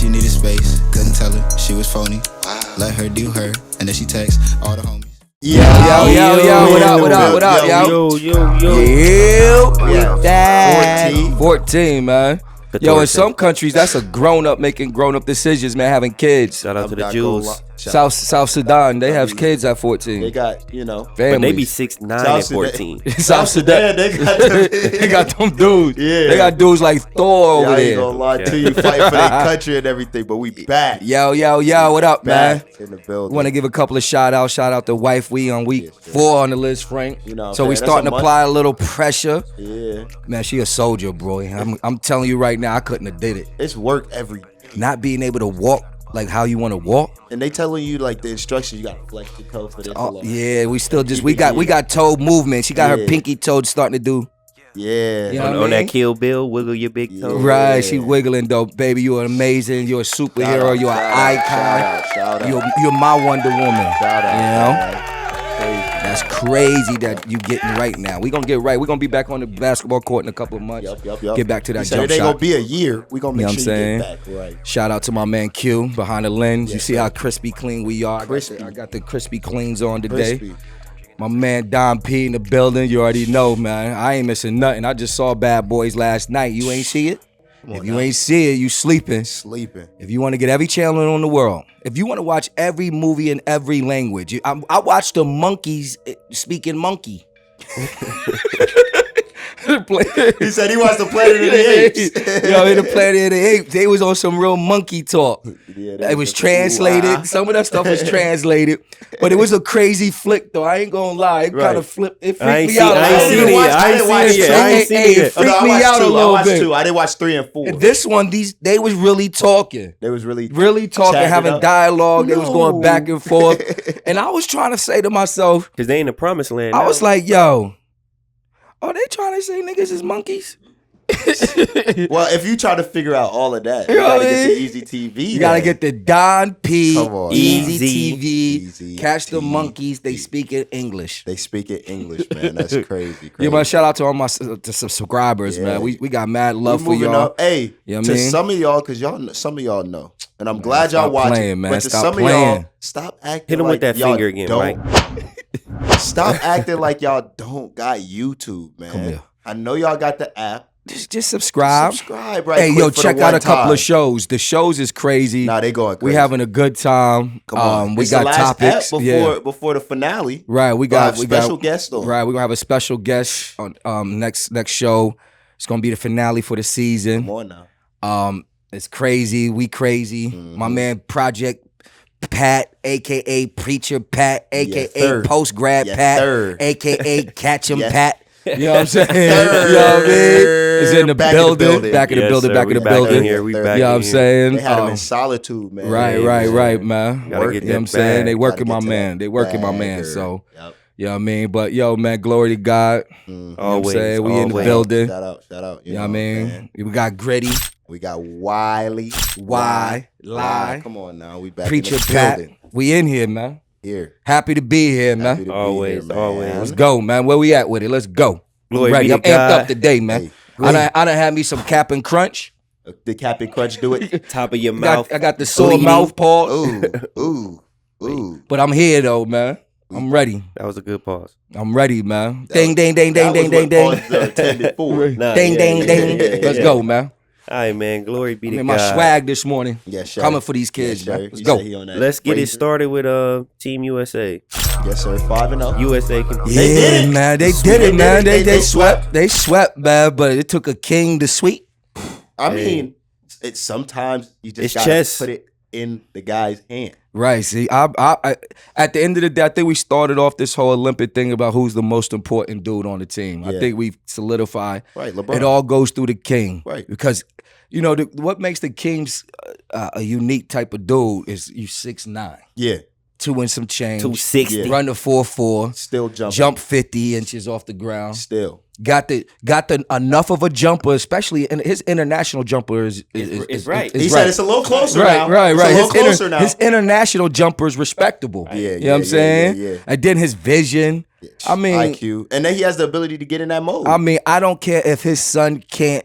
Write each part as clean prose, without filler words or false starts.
she needed space. Couldn't tell her she was phony. Let her do her, and then she text all the homies. Yo, what up, yo? Yo. 14, man. Yo, in some countries, that's a grown-up making grown-up decisions, man, having kids. Shout out to the Jews. South Sudan, they have kids at 14. They got, families. But they be 6'9" at 14. South Sudan, they got them dudes. Yeah. They got dudes like Thor over I ain't there. gonna lie to you, fighting for their country and everything, but we back. Yo, what up, man? Back in the building. Want to give a couple of shout outs. Shout out to Wife. We on week 4 on the list, Frank. You know, so man, we that's starting a to month. apply a little pressure. Yeah. Man, she a soldier, bro. I'm telling you right now, I couldn't have did it. It's work every day. Not being able to walk like how you want to walk. And they telling you like the instructions, you gotta flex your toe for this. Yeah, we still just we got toe movement. She got her pinky toe starting to do. Yeah. You know what I On mean? that Kill Bill, wiggle your big toe. Right, she wiggling though, baby. You're amazing. You're a superhero. You're an icon. Shout out. You're my Wonder Woman. Shout out. You know? Man. Crazy. That's crazy that you getting right now. We gonna get right. We gonna be back on the basketball court in a couple of months. Yup. Get back to that He said jump it ain't shot. gonna be a year. We gonna make You know sure what I'm you get back right. Shout out to my man Q behind the lens. You Yes, see sir. how crispy clean we are. I got the crispy cleans on today. Crispy. My man Don P in the building. You already know, man. I ain't missing nothing. I just saw Bad Boys last night. You ain't see it? If you ain't see it, you sleeping. Sleeping. If you want to get every channel in the world, if you want to watch every movie in every language, I watched the monkeys speaking monkey. He said he wants to Planet of the Apes. Yo, in the Planet of the Apes, they was on some real monkey talk. Yeah, It was translated. Some of that stuff was translated, but it was a crazy flick, though. I ain't gonna lie. It kind of flipped. It freaked me out. I ain't seen it. It freaked me out a little bit. I didn't watch 3 and 4. This one, they was really talking. They was really talking, chatting having up. dialogue. They was No. going back and forth. And I was trying to say to myself, Because they in the promised land. I was like, yo, are they trying to say niggas is monkeys? Well, if you try to figure out all of that, You you know gotta what I get mean? the Easy TV. You gotta get the Don P, Come on, Easy Easy. TV, Easy catch the TV. monkeys. They speak in English. They speak in English, man. That's crazy. Yeah, man. Shout out to all my subscribers, Yeah. man. We got mad love We for moving y'all. up. Hey, You know what to I mean? some of y'all, because some of y'all know, and I'm glad y'all stop watching. playing, man. But to Stop some playing. of y'all, stop acting. Hit him like with that y'all finger again, don't. Mike. Stop acting like y'all don't got YouTube, man. Come here. I know y'all got the app. Just subscribe. Subscribe right Hey, quick yo, for check the out one a couple time. of shows. The shows is crazy. Nah, they going crazy. We having a good time. Come on. We It's got the last topics. app before the finale. Right, we We'll got have special guests on. Right, we're gonna have a special guest on next show. It's gonna be the finale for the season. Come on now. It's crazy. We crazy. My man Project Pat, aka Preacher Pat, aka sir. Post Grad Yes, Pat, sir. aka Catch 'em Yes. Pat. You know what I'm saying? You know what I mean? It's in the Back in the building. building. Back in the Yes, building. sir. Back in We the back building. in here. We You back You know what in I'm here. saying? They had him in solitude, man. Right, man. Gotta You get know that what I'm saying? bag. They working Gotta my get to man. that They working my bag, man. or- So, Yep. you know what I mean? But yo, man, glory to God. You know what I'm Always. saying? We in the always. building. Shout out. You know what I mean? man. We got Gritty, We got Wylie. Lie. Come on now. We back Preacher in the Pat. building. We in here, man. Here. Happy to be here, man. Happy to be Always, here, man. always. Let's go, man. Where we at with it? Let's go. Glory Ready. be I'm to amped God. up today, man. Hey, I done had me some Cap and Crunch. Did Captain Crunch do it? Top of your mouth. I got the sore bleeding. mouth pause. Ooh. But I'm here though, man. I'm ready. That was a good pause. I'm ready, man. Ding, ding, ding, That ding, was ding, what ding, pauses are intended for. Nah, ding, yeah, ding, yeah, ding. yeah, yeah, Let's yeah. go, man. All right, man. Glory be to I'm God. in my swag this morning. Yes, sir. Coming for these kids, Yes, sir. man. Let's He go. said he on that Let's get it razor. started with Team USA. Yes, sir. 5-0. USA can. Yeah, They did it. man. They Sweet. did it, They man. did it. They swept. They swept, man. But it took a king to sweep. I mean, it's sometimes you just It's gotta chess. put it in the guy's hand. Right. See, I at the end of the day, I think we started off this whole Olympic thing about who's the most important dude on the team. I Yeah. think we've solidified. Right, LeBron. It all goes through the king. Right. Because, you know, what makes the kings a unique type of dude is you 6'9", Yeah, 2 and some change. 260. Yeah. Run the 4.4. still jumping. Jump 50 inches off the ground. Still. Got the enough of a jumper, especially in his international jumper is right. He is said right. it's a little closer Right, now. right. It's a little closer now. His international jumper is respectable. Yeah, You know what I'm saying? yeah. And then his vision. I mean, IQ. And then he has the ability to get in that mode. I don't care if his son can't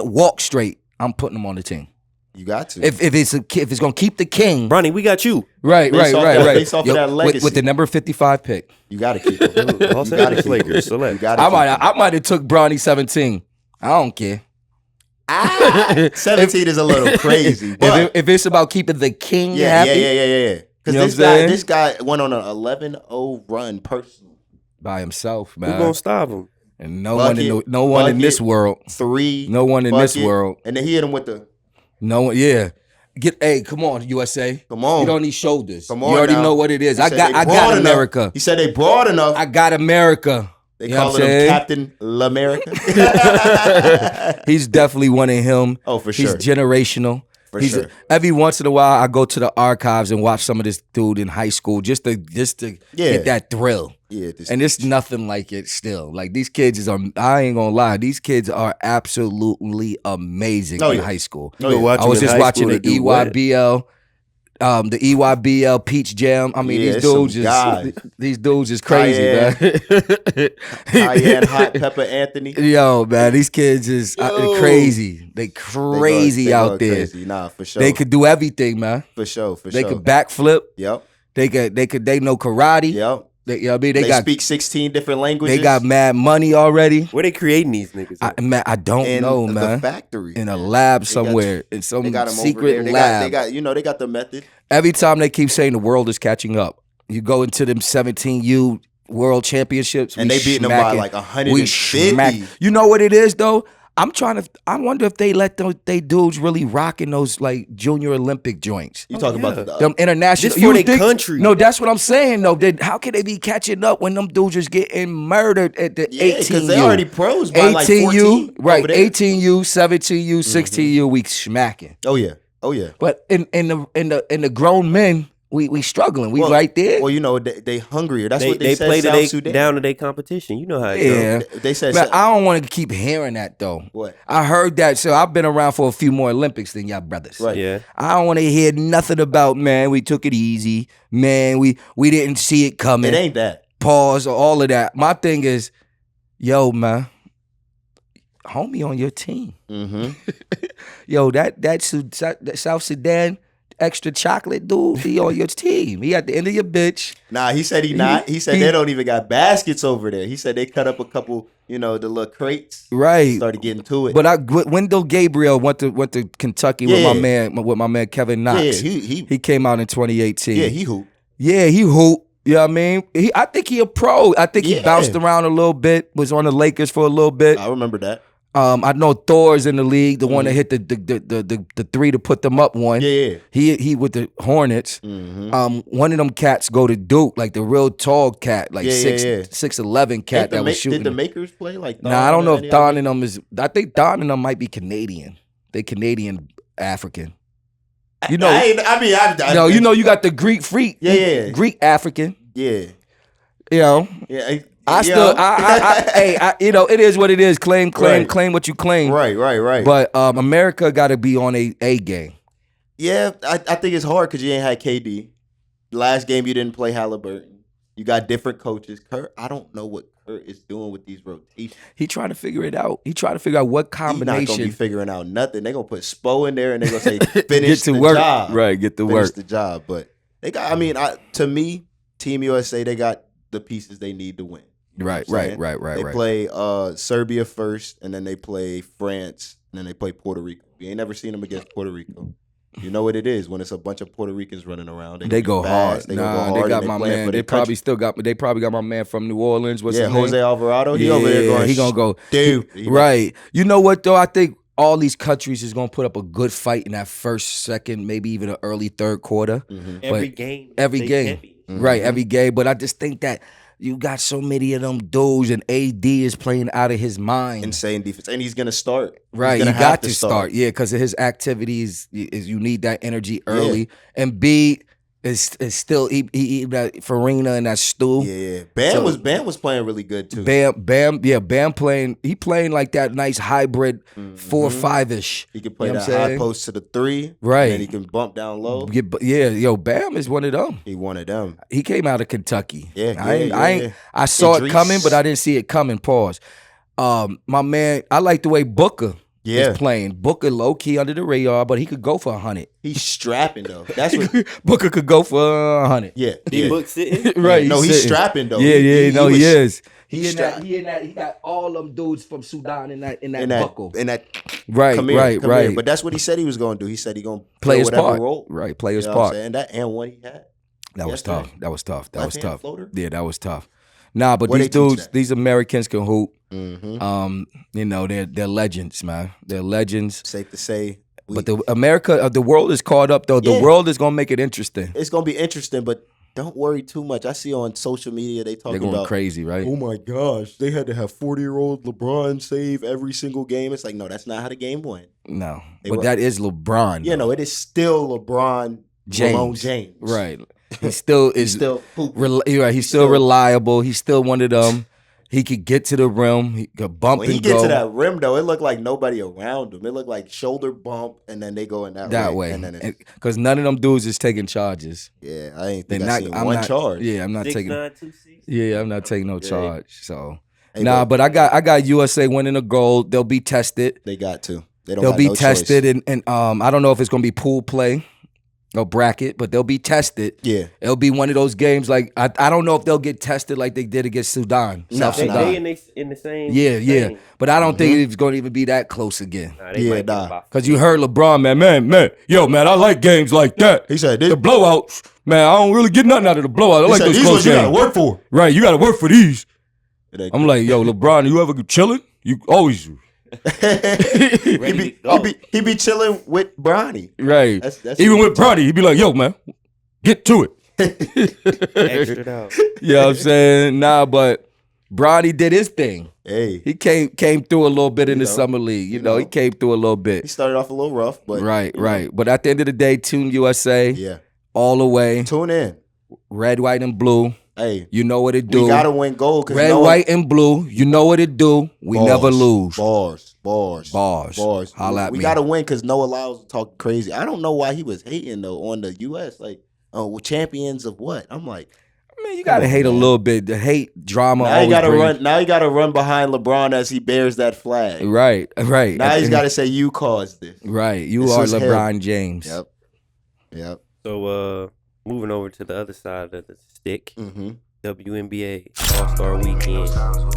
walk straight. I'm putting him on the team. You got to. If it's gonna keep the king, Bronny, we got you. right. Based off of that legacy. with the number 55 pick. You got to keep him. Los Angeles Lakers. Select. You gotta I might have took Bronny 17. I don't care. 17 is a little crazy. But If it's about keeping the king yeah. happy, Because You know what I'm saying? this guy went on an 11-0 run personal. by himself, Who man, gonna stop him? and no Bucket, one in this world, 3. no one in this bucket, world, And then he hit him with the. no one. Yeah, come on, USA. Come on. You don't need shoulders. Come on You already now. know what it is. He I said got they broad enough. America. He said they broad enough. I got America. They You know call what I'm him saying? Captain L'America. He's definitely one of him. Oh, for He's sure. generational. For sure. Every once in a while, I go to the archives and watch some of this dude in high school just to get that thrill. Yeah, And it's nothing like it still. Like these kids I ain't gonna lie, these kids are absolutely amazing in high school. You go watch I was him in just high watching school the to do what? EYBL. The EYBL Peach Jam. I mean, Yeah, these some dudes guys. these dudes is crazy, man. Cayenne Hot Pepper Anthony. Yo, man, these kids is crazy. They crazy They out go there. Crazy. Nah, for sure. They could do everything, man. For sure. They could backflip. Yep. They know karate. Yep. You know what I mean? They speak 16 different languages. They got mad money already. Where they creating these niggas? I don't in know, the man. factory. In a lab somewhere, in some They got them secret over there. lab. They got the method. Every time they keep saying the world is catching up, you go into them 17U World Championships, And we they beating them by smacking- like 150. We smack. You know what it is though? I wonder if they let they dudes really rocking those like junior Olympic joints. You talking about Them international. Just for you their country. No, that's what I'm saying though. How can they be catching up when them dudes just getting murdered at the 18U? because they already pros by like 14. Right, over there. 18U, 17U, 16U, we smacking. Oh yeah. But in the grown men, we struggling. We Well, right there. Well, you know they hungrier. That's what They they said. play South Sudan. down to their competition. You know how it Yeah. goes. They said. But I don't want to keep hearing that though. What? I heard that. So I've been around for a few more Olympics than y'all brothers. Right. Yeah. I don't want to hear nothing about, man, we took it easy. Man, we didn't see it coming. It ain't that. Pause or all of that. My thing is, yo, man, homie on your team. Mm-hmm. Yo, that South Sudan extra chocolate dude, he on your team. He at the end of your bitch. Nah, he said he not. He said they don't even got baskets over there. He said they cut up a couple, the little crates. Right. Started getting to it. But Wendell Gabriel went to Kentucky with my man Kevin Knox. Yeah, he came out in 2018. he hooped. Yeah, he hooped. You know what I mean? I think he a pro. I think he Yeah. bounced around a little bit, was on the Lakers for a little bit. I remember that. I know Thor's in the league, the one that hit the three to put them up one. Yeah. He with the Hornets. One of them cats go to Duke, like the real tall cat, like Yeah, 6'11" cat that was shooting. Did the makers play like? Nah, I don't know if any Don other- and them is. I think Don and them might be Canadian. They Canadian African. You know, no, you know you got the Greek freak. Yeah. Greek African. Yeah. You know, Yeah. hey, it is what it is. Claim Right. what you claim. Right. But America got to be on a game. Yeah, I think it's hard because you ain't had KD. Last game you didn't play Halliburton. You got different coaches. Kurt, I don't know what Kurt is doing with these rotations. He trying to figure it out. He trying to figure out what He's not gonna be combination figuring out nothing. They're gonna put Spo in there and they're gonna say finish get to the work. job. Right, get to Finish work. the job. But they got. To me, Team USA, they got the pieces they need to win. Right. They play Serbia first, and then they play France, and then they play Puerto Rico. You ain't never seen them against Puerto Rico. You know what it is when it's a bunch of Puerto Ricans running around. They go hard. They Nah, go they hard. got and my playing man. for They their probably country. They probably got my man from New Orleans. What's his name? Jose Alvarado. He Yeah, over there going. he gonna go. Dude, Right. You know what though? I think all these countries is gonna put up a good fight in that first, second, maybe even an early third quarter. Every But game. every they game. champions. Right, every game. But I just think that you got so many of them dudes, and AD is playing out of his mind. insane defense, and he's gonna start. Right, He's you gonna got have to start. Yeah, because of his activities, is you need that energy early. And B is still he that Farina and that stew. Yeah. Bam was playing really good too. Bam playing. He playing like that nice hybrid 4-5-ish. He can play You know that what I'm high saying? post to the three, Right. And then he can bump down low. Bam is one of them. He wanted them. He came out of Kentucky. Yeah, I saw Idris. it coming, but I didn't see it coming. Pause. My man, I like the way Booker is playing. Booker low key under the radar, but he could go for 100. He's strapping though. That's what Booker could go for 100. Yeah. D-Book sitting? Right. No, he's strapping though. Yeah, he is. He He got all them dudes from Sudan in that buckle. Right, Come right. here. But that's what he said he was going to do. He said he going to play his whatever part. role. Right, play his You know what part. I'm saying? And what he had. That was tough. That was tough. Floater? Yeah, that was tough. Nah, but Where these they teach dudes, that? these Americans can hoop. Mm-hmm. You know, they're legends, man. They're legends. Safe to say. But the world is caught up though. The world is gonna make it interesting. It's going to be interesting, but don't worry too much. I see on social media they talking They're going about crazy, right? oh my gosh, they had to have 40-year-old LeBron save every single game. It's like, no, that's not how the game went. No, They but were- that is LeBron. Yeah, no, it is still LeBron James. James. Right. He still is. He's still hooping. Right. He's still reliable. He's still one of them. He could get to the rim. He could bump When and he get go to that rim, though, it looked like nobody around him. It looked like shoulder bump, and then they go in that way. And then Because none of them dudes is taking charges. yeah, I ain't think They're I not. seen I'm one not, charge. Yeah, I'm not taking. 6'9", Yeah, I'm not taking no charge. So Hey, but I got USA winning a gold. They'll be tested. They got to. They don't. They'll got be no tested, choice. and I don't know if it's gonna be pool play or bracket, but they'll be tested. Yeah. It'll be one of those games like I don't know if they'll get tested like they did against Sudan, No, South They Sudan. in the same. Yeah. thing. But I don't think it's gonna even be that close again. Nah, they Yeah, might be nah. about- Cause you heard LeBron, man, yo, man, I like games like that. He said, The blowouts, man, I don't really get nothing out of the blowout. I like those these close ones you gotta games. work for. Right, you gotta work for these. It ain't I'm like, yo, LeBron, you ever chilling? You always he be chilling with Bronny. right. That's Even with Brody, he'd be like, yo, man, get to it. extra out. You know what I'm saying? Nah, but Bronny did his thing. Hey, He came through a little bit in the know, summer league. You know, know. he came through a little he bit. started off a little rough, but Right. you know, But at the end of the day, Team USA, yeah. all the way, Tune in. red, white, and blue. Hey, You know what it do. we gotta win gold because Red, white, and blue. You know what it do. We never lose. Bars. Holla at we me. gotta win because Noah Lyles talk crazy. I don't know why he was hating though on the U.S. Like, oh, well, champions of what? I'm like, Man, you gotta hate a little bit. The hate drama. now you always gotta brings- run. Now you gotta run behind LeBron as he bears that flag. Right. Now he's And- gotta say you caused this. Right. You This are is him. LeBron James. Yep. So moving over to the other side of the stick, Mm-hmm. WNBA All-Star Weekend.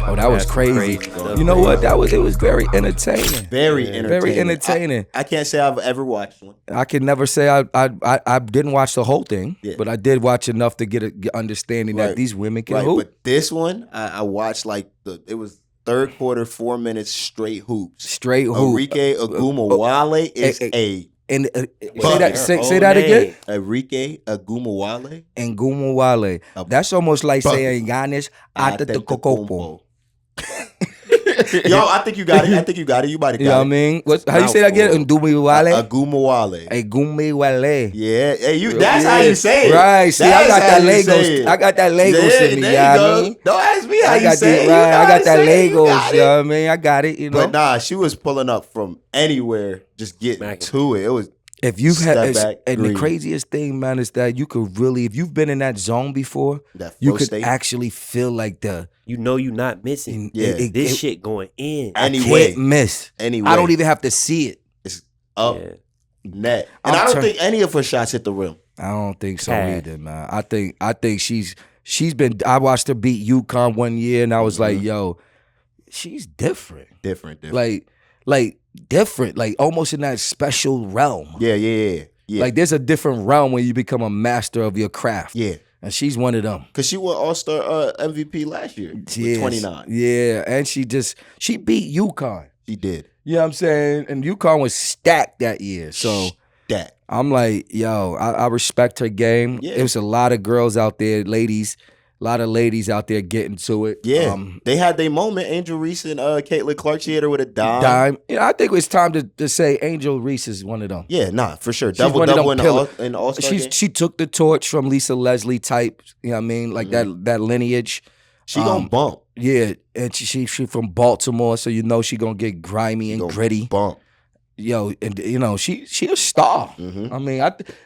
Oh, that was That's crazy. stuff. You know what? It was very entertaining. Very Yeah. entertaining. Very entertaining. I can't say I've ever watched one. I can never say I didn't watch the whole thing, Yeah. but I did watch enough to get understanding Right. that these women can Right, hoop. but this one I watched like it was third quarter, 4 minutes straight hoops. Straight hoop. Enrique Agumawale is And Bucket. say that again. Enrique Agumawale. And Gumawale. That's almost like Bucket. saying Giannis Antetokounmpo. Yo, I think you got it. You might have You know what I got it. mean? How you say that again? Ndumawale? Agumawale. Gumawale. Yeah. Hey, that's how you say it. Right. See, I That's got how that you say Legos. it. I got that Legos in me. there You know you what go. I mean? Don't ask me how I you got say that, it. right. You know I how got to that say it. You Legos. got You it. know what I mean? I got it. You know. But nah, she was pulling up from anywhere, just getting Smacking. to it. It was If you've had, Step back, and the green. craziest thing, man, is that you could really, if you've been in that zone before, that you flow could state. actually feel like You know you're not missing. Yeah. This shit going in. I Anyway. can't miss. Anyway, I don't even have to see it. It's up Yeah. net, and I'm I don't turn- think any of her shots hit the rim. I don't think so Cash. either, man. I think she's been. I watched her beat UConn one year, and I was like, yo, she's different. Different. Like different, like almost in that special realm. Yeah. Like there's a different realm when you become a master of your craft. Yeah. And she's one of them. Cause she won All-Star MVP last year with Yes. 29. Yeah, and she beat UConn. She did. You know what I'm saying? And UConn was stacked that year. So That. I'm like, yo, I respect her game. Yeah. There's a lot of girls out there, a lot of ladies out there getting to it. Yeah. They had their moment. Angel Reese and Caitlin Clark. She hit her with a dime. You know, I think it's time to say Angel Reese is one of them. Yeah, nah, for sure. She's one of Double them in the All-Star game. She took the torch from Lisa Leslie type, you know what I mean? Like that lineage. She gonna bump. Yeah, and she from Baltimore, so you know she gonna get grimy and Gonna gritty. Bump. Yo, and you know she a star. Mhm. I mean,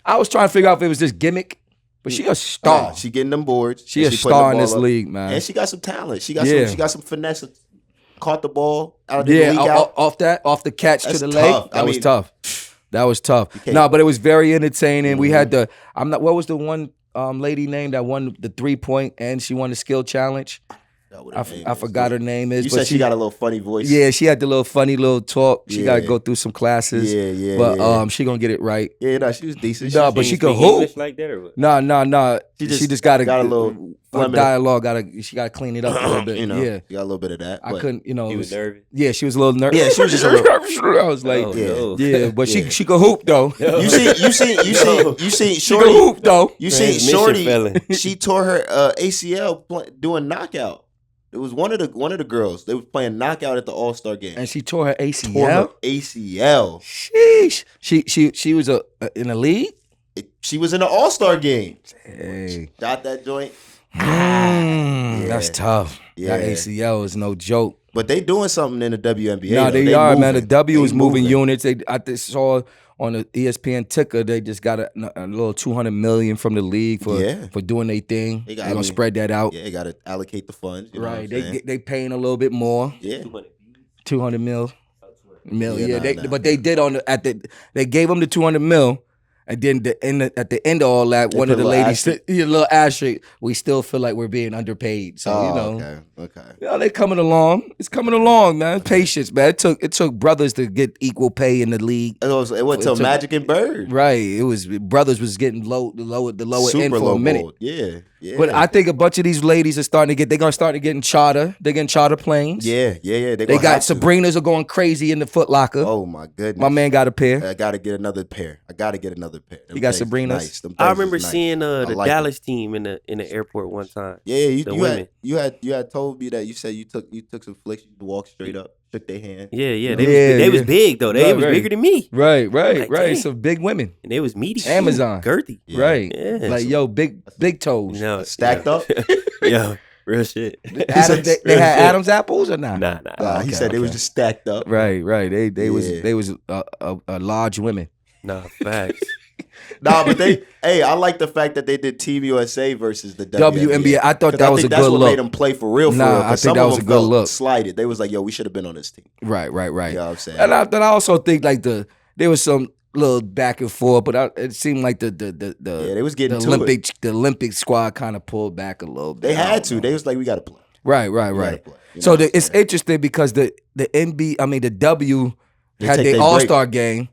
I was trying to figure out if it was just gimmick, but she a star. She getting them boards. She and a putting the star in this ball up. league, man. And she got some talent. She got Yeah. some finesse caught the ball out the leak out. off the catch That's to the leg. tough. That I was mean, tough. That was tough. can't- No, but it was very entertaining. We had Mm-hmm. what was the one lady name that won the 3-point and she won the skill challenge? I forgot her name is. You but said she got a little funny voice. Yeah, she had the little funny little talk. She got to Yeah. go through some classes. Yeah, But yeah. she gonna get it right. Yeah, no, she was decent. Nah, but she could speak hoop. English like that or what? No. She just got got a little her dialogue. She got to clean it up a little bit. You know, Yeah, you got a little bit of that. I but- couldn't. You know, He it was nervous. yeah, she was a little nervous. Yeah, she was just a little. I was like, Oh, Yeah. no. yeah, but Yeah. she could hoop though. You seen She Shorty. could hoop though. You seen Transmission Shorty? felon. She tore her ACL doing knockout. It was one of the girls. They was playing knockout at the All-Star game. And she tore her ACL. Tore her ACL. Sheesh. She was in the league. She was in the All-Star game. Hey, Shot that joint. that's tough. Yeah. That ACL is no joke. But they doing something in the WNBA. No, though. they are, man. The moving. W They is moving units. I just saw on the ESPN ticker they just got a little $200 million from the league for doing their thing. They're gonna spread that out. Yeah, they got to allocate the funds. You know Right. what I'm saying? They paying a little bit more. Yeah. 200 mil. Yeah, nah. But they did they gave them the 200 mil. And then at the end of all that, They one of put the a little ladies, a little asterisk, we still feel like we're being underpaid. So, Okay. they're coming along. It's coming along, man. Patience, man. It took brothers to get equal pay in the league. It went till Magic and Bird. Right. It was brothers was getting the lower Super end for low a minute. ball. Yeah. But I think a bunch of these ladies they're gonna start getting charter. They're getting charter planes. Yeah. They got Sabrinas are going crazy in the Foot Locker. Oh my goodness. My man got a pair. I gotta get another pair. Them You got things is Sabrinas? nice. Them I things is remember nice. seeing the like Dallas team in the airport one time. Yeah, the women. you had told me that you said you took some flicks, you walked straight up, shook their hand. Yeah. They was big though. They was bigger than me. Right. Like, dang. Some big women. And they was meaty. Amazon. Girthy. Yeah. Right. Yeah. Like big toes. You know, Stacked up? Yeah. Real shit. They had Adam's apples or not? Nah. He said they was just stacked up. Right. They Yeah. was large women. Nah, facts. Nah, but I like the fact that they did Team USA versus the WNBA. I thought 'Cause that was a that's good what look. made them play for real. Nah, I 'cause think some that of was them a good felt look. Slighted. They was like, yo, we should have been on this team. Right. You know what I'm saying? And I also think like there was some little back and forth, but it seemed like They was getting the to Olympic the Olympic squad kind of pulled back a little bit. They I had don't to. know. They was like, we got to play. Right. We gotta play. You know So what I'm it's saying? interesting because the W They had take their their All-Star game.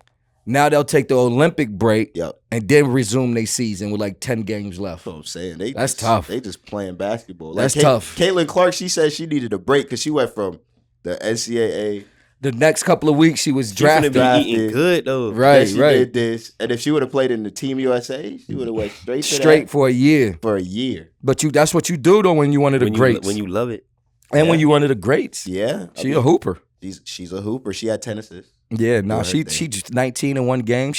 Now they'll take the Olympic break Yep. and then resume their season with like 10 games left. That's what I'm saying. That's tough. They just playing basketball. That's tough. Caitlin Clark, she said she needed a break because she went from the NCAA. The next couple of weeks she was She finna drafted. be eating good though. Right. Then she did this, and if she would have played in the Team USA, she would have went straight For a year. for a year. But that's what you do though when you one of the greats. When you love it. and when you one of the greats. Yeah, She a hooper. she's a hooper. She had 10 assists. Yeah, no, her she thing. just 19 in one game.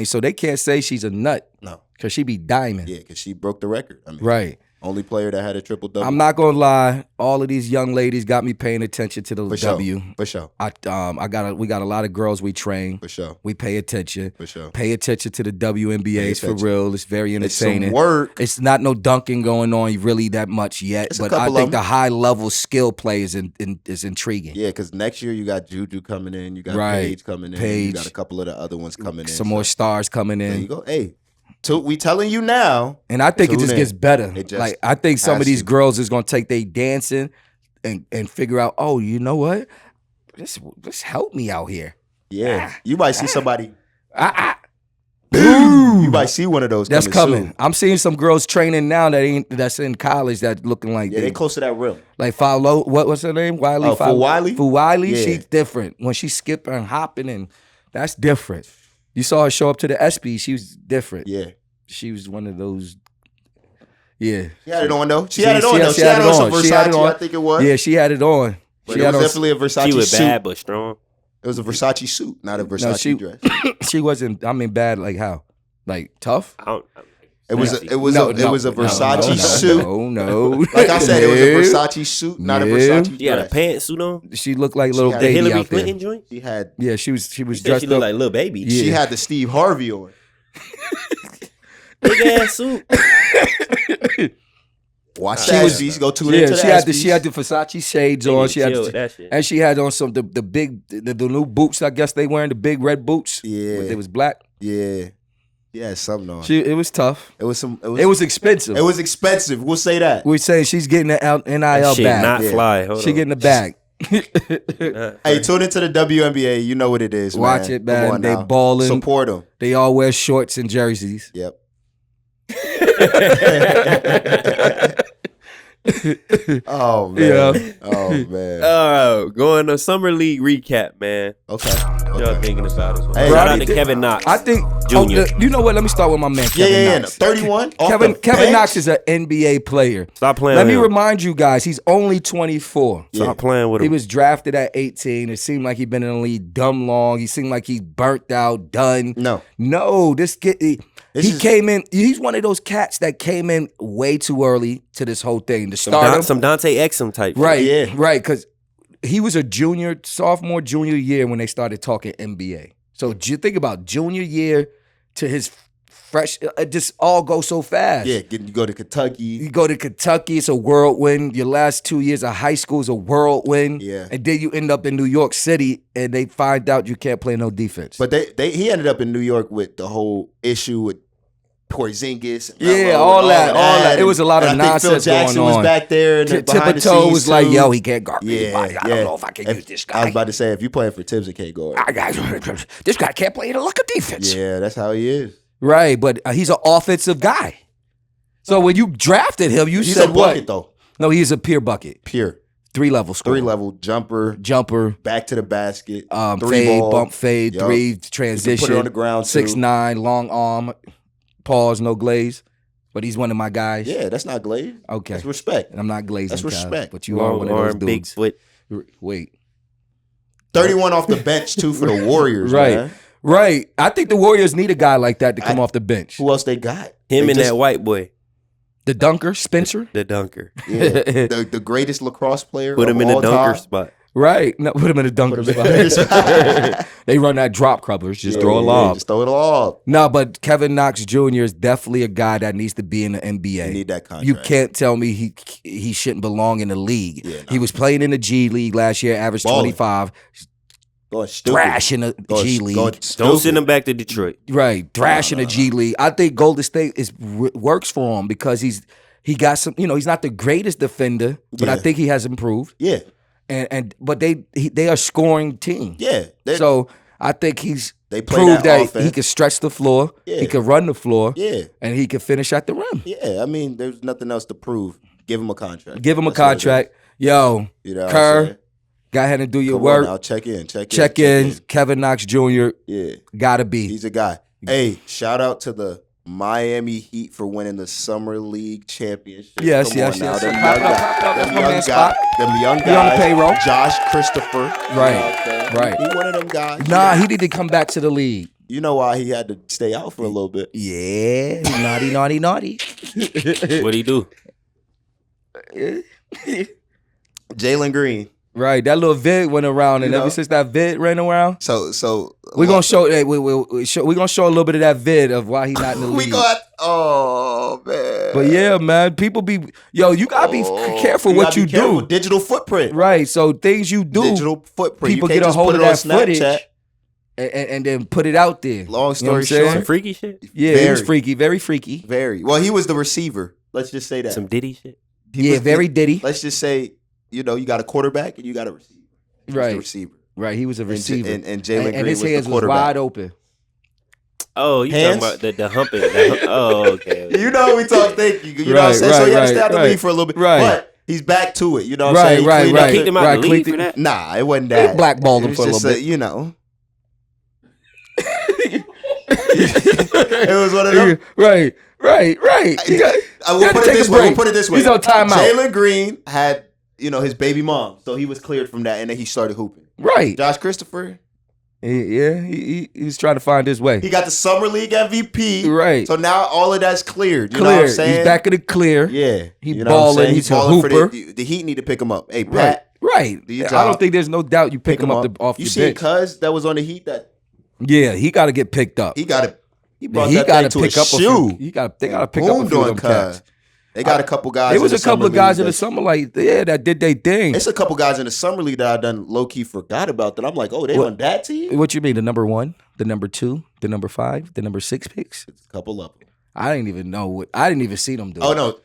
So they can't say she's a nut No, because she be diamond. yeah, because she broke the record. I mean, Right. only player that had a triple double. I'm not gonna lie. All of these young ladies got me paying attention to the for W. sure. For sure. We got a lot of girls we train. For sure. We pay attention. For sure. Pay attention to the WNBAs for attention. real. It's very It's some entertaining. work. It's not no dunking going on really that much yet, It's a but I couple think of the them. high level skill play is intriguing. Yeah, because next year you got Juju coming in, you got Right. Paige coming in, you Paige. got a couple of the other ones coming in. Some more stars coming There you in. go. Hey, we telling you now. And I think it Tune just in. gets better. It just Like I think some has of these to. girls is gonna take their dancing and figure out, oh, you know what? This help me out here. Yeah, you might see somebody. Ah, You might see one of those. that's coming. soon. I'm seeing some girls training now that's in college that looking like Yeah, they close to that rim. like Follow. What's her name? Wylie. Oh, for Wylie? For Wylie, Yeah. she's different. When she's skipping and hopping, and that's different. You saw her show up to the ESPY. She was different. Yeah, She was one of those. Yeah. she had it on though. She She- had it on she- though. she She had had it on some on. She had it Versace. on. I think it was. Yeah, she had it on. but She it had was on. definitely a Versace She was suit. bad but strong. It was a Versace suit, not a Versace she- dress. She wasn't. I mean, bad. Like how? Like tough? I don't. It was Nasty. it was No, it no, was a no, Versace no, suit. No. Like I said, it was a No. Versace suit, not a Yeah. Versace She had a dress. pantsuit on. She looked like little had The baby Hillary out there. Clinton joint. She had Yeah, she was She dressed looked up. like little baby. Yeah. she had the Steve Harvey on. Big ass suit. Watch She that. was- She used to go tune into she the had the Versace shades They on. need She to had chill with that shit. and she had on some the new boots. I guess they wearing the big red boots. Yeah. It was black. Yeah. Yeah, something on. It was tough. It was some. It was expensive. It was expensive. We'll say that. We're saying she's getting the NIL That shit bag. not Yeah. fly. Hold She on. getting the bag. Hey, tune into the WNBA. You know what it is. Watch man. it, man. Come on They now. balling. Support them. They all wear shorts and jerseys. Yep. Oh man. Yeah. Oh man. Going to summer league recap, man. Okay. What y'all thinking about it? Hey, Shout I out to think- Kevin Knox. I think. Junior. You know what? Let me start with my man Yeah, Kevin yeah. Knox. 31. off Kevin the bench? Knox is an NBA player. Stop playing Let with me him. remind you guys, he's only 24. Stop playing with He him. was drafted at 18. It seemed like he'd been in the league dumb long. He seemed like he's burnt out, done. No, this kid, he is- came in. He's one of those cats that came in way too early to this whole thing. To start him, Some Dante Exum type. right, Yeah. right, because he was a sophomore, junior year when they started talking NBA. So think about junior year to his fresh. It just all goes so fast. Yeah. You go to Kentucky. You go to Kentucky, it's a whirlwind. Your last 2 years of high school is a whirlwind. Yeah. And then you end up in New York City and they find out you can't play no defense. But he ended up in New York with the whole issue with Porzingis. and Yeah, Melo all and that. It was a lot of and I think nonsense Phil Jackson going was on. back there and behind the Thibodeau scenes was like, too. yo, he can't guard me. Yeah, I don't know if I can use this I was guy. about to say, if you playing for Tibbs, it can't go. This guy can't play in a look of defense. Yeah, that's how he is. Right, but he's an offensive guy. So when you drafted him, you He's said a what? bucket though. No, he's a peer bucket. Pure 3-level scorer. 3-level jumper, Jumper. back to the basket, Fade, ball. bump fade, Yup. three, You can transition. put it on the ground too. 6'9", long arm, pause, no glaze. But he's one of my guys. Yeah, that's not glaze. Okay. That's respect. And I'm not glazing. That's Kyle, respect. but you are one of those big dudes. foot. Wait. 31 off the bench too for the Warriors. Right. Man. Right. I think the Warriors need a guy like that to come off the bench. Who else they got? Him They and just- that white boy, The dunker, Spencer. the dunker. Yeah, the greatest lacrosse player. Put of him in the all dunker time. spot. Right. No, put him in the dunker Put him in spot. the- They run that drop covers. Just throw a Yeah, lob. Just throw it all. No, but Kevin Knox Jr. is definitely a guy that needs to be in the NBA. You need that contract. You can't tell me he shouldn't belong in the league. Yeah, He was playing in the G League last year, averaged Balling. 25. Going stupid. Thrash in the G League. Going Don't stupid. send him back to Detroit. Right, thrash in the G League. I think Golden State works for him because he got some. He's not the greatest defender, but I Yeah. think he has improved. Yeah, But they are a scoring team. yeah. So I think They play proved that that offense. he can stretch the floor. Yeah. He can run the floor. Yeah, And he can finish at the rim. yeah. I mean, there's nothing else to prove. Give him a contract. Give him a That's what it contract. Yo, is. You know what I'm Kerr, saying? go ahead and do your Come on work. now, check in. Check in. Kevin Knox Jr. Yeah, Gotta be. he's a guy. Hey, shout out to the Miami Heat for winning the Summer League championship. Yes, Come yes, on now. yes. Them Clap young it up, guys. clap it up. That's Them my young man's guys. spot. Them young He on the guys. payroll. Josh Christopher. Right, right. He one of them guys. Nah, he need to come back to the league. You know why he had to stay out for a little bit? Yeah, naughty, naughty, naughty. What'd he do? Jalen Green. Right, that little vid went around, and You ever know? since that vid ran around, So we're gonna show. We're gonna show a little bit of that vid of why he's not in the we league. got. Oh man. But yeah, man, people be you gotta be careful what gotta you be careful. do. Digital footprint. Right, so things you do, Digital footprint. people You can't get a just hold put of it on that footage Snapchat. and then put it out there. Long You know what story I'm saying? short. Some freaky shit? Yeah, he was Very. freaky, very freaky. Very well. He was the receiver. Let's just say that. Some Diddy shit? He Yeah, was very ditty. Let's just say, you got a quarterback and you got a receiver. He was Right. the receiver. Right, he was a receiver, And Jalen Green and his was hands the was quarterback. wide open. Oh, you Hands? talking about the humping. Oh, okay. You know we talk. Thank you. You know what I'm Right, saying. So right, he had to stay out the right, league for a little bit. right. But he's back to it. You know what Right, I'm saying? He right, cleaned right. up Kicked him out Right, of the league clicked for it. that? Nah, it wasn't that. blackballed him It was for a just little bit. You know. It was one of them. Right. You got- I you will had to put it take a this way. break. We'll put it this way. He's on timeout. Jalen Green had, his baby mom, so he was cleared from that, and then he started hooping. Right. Josh Christopher, He was trying to find his way. he got the Summer League MVP. Right. So now all of that's cleared. You know what Clear. I'm saying? He's back in the clear. Yeah. He You know what I'm balling. saying? He's a balling for hooper. the Heat need to pick him up. Hey, Right. Pat, Right. do your I job. don't think there's no doubt you pick him up off You your see, bench. Cuz that was on the Heat that Yeah, he got to get picked up. he got it. He brought He that got thing to to a pick up shoe. They got to pick up a Boomed few of on them cats. Cuz. They got a couple guys. There was in a the couple summer of guys league in the summer that did their thing. It's a couple guys in the summer league that I done low key forgot about. That I'm like, oh, they on that team. What you mean? The number 1, the number 2, the number 5, the number 6 picks? It's a couple of them. I didn't even know. I didn't even see them do. Oh no,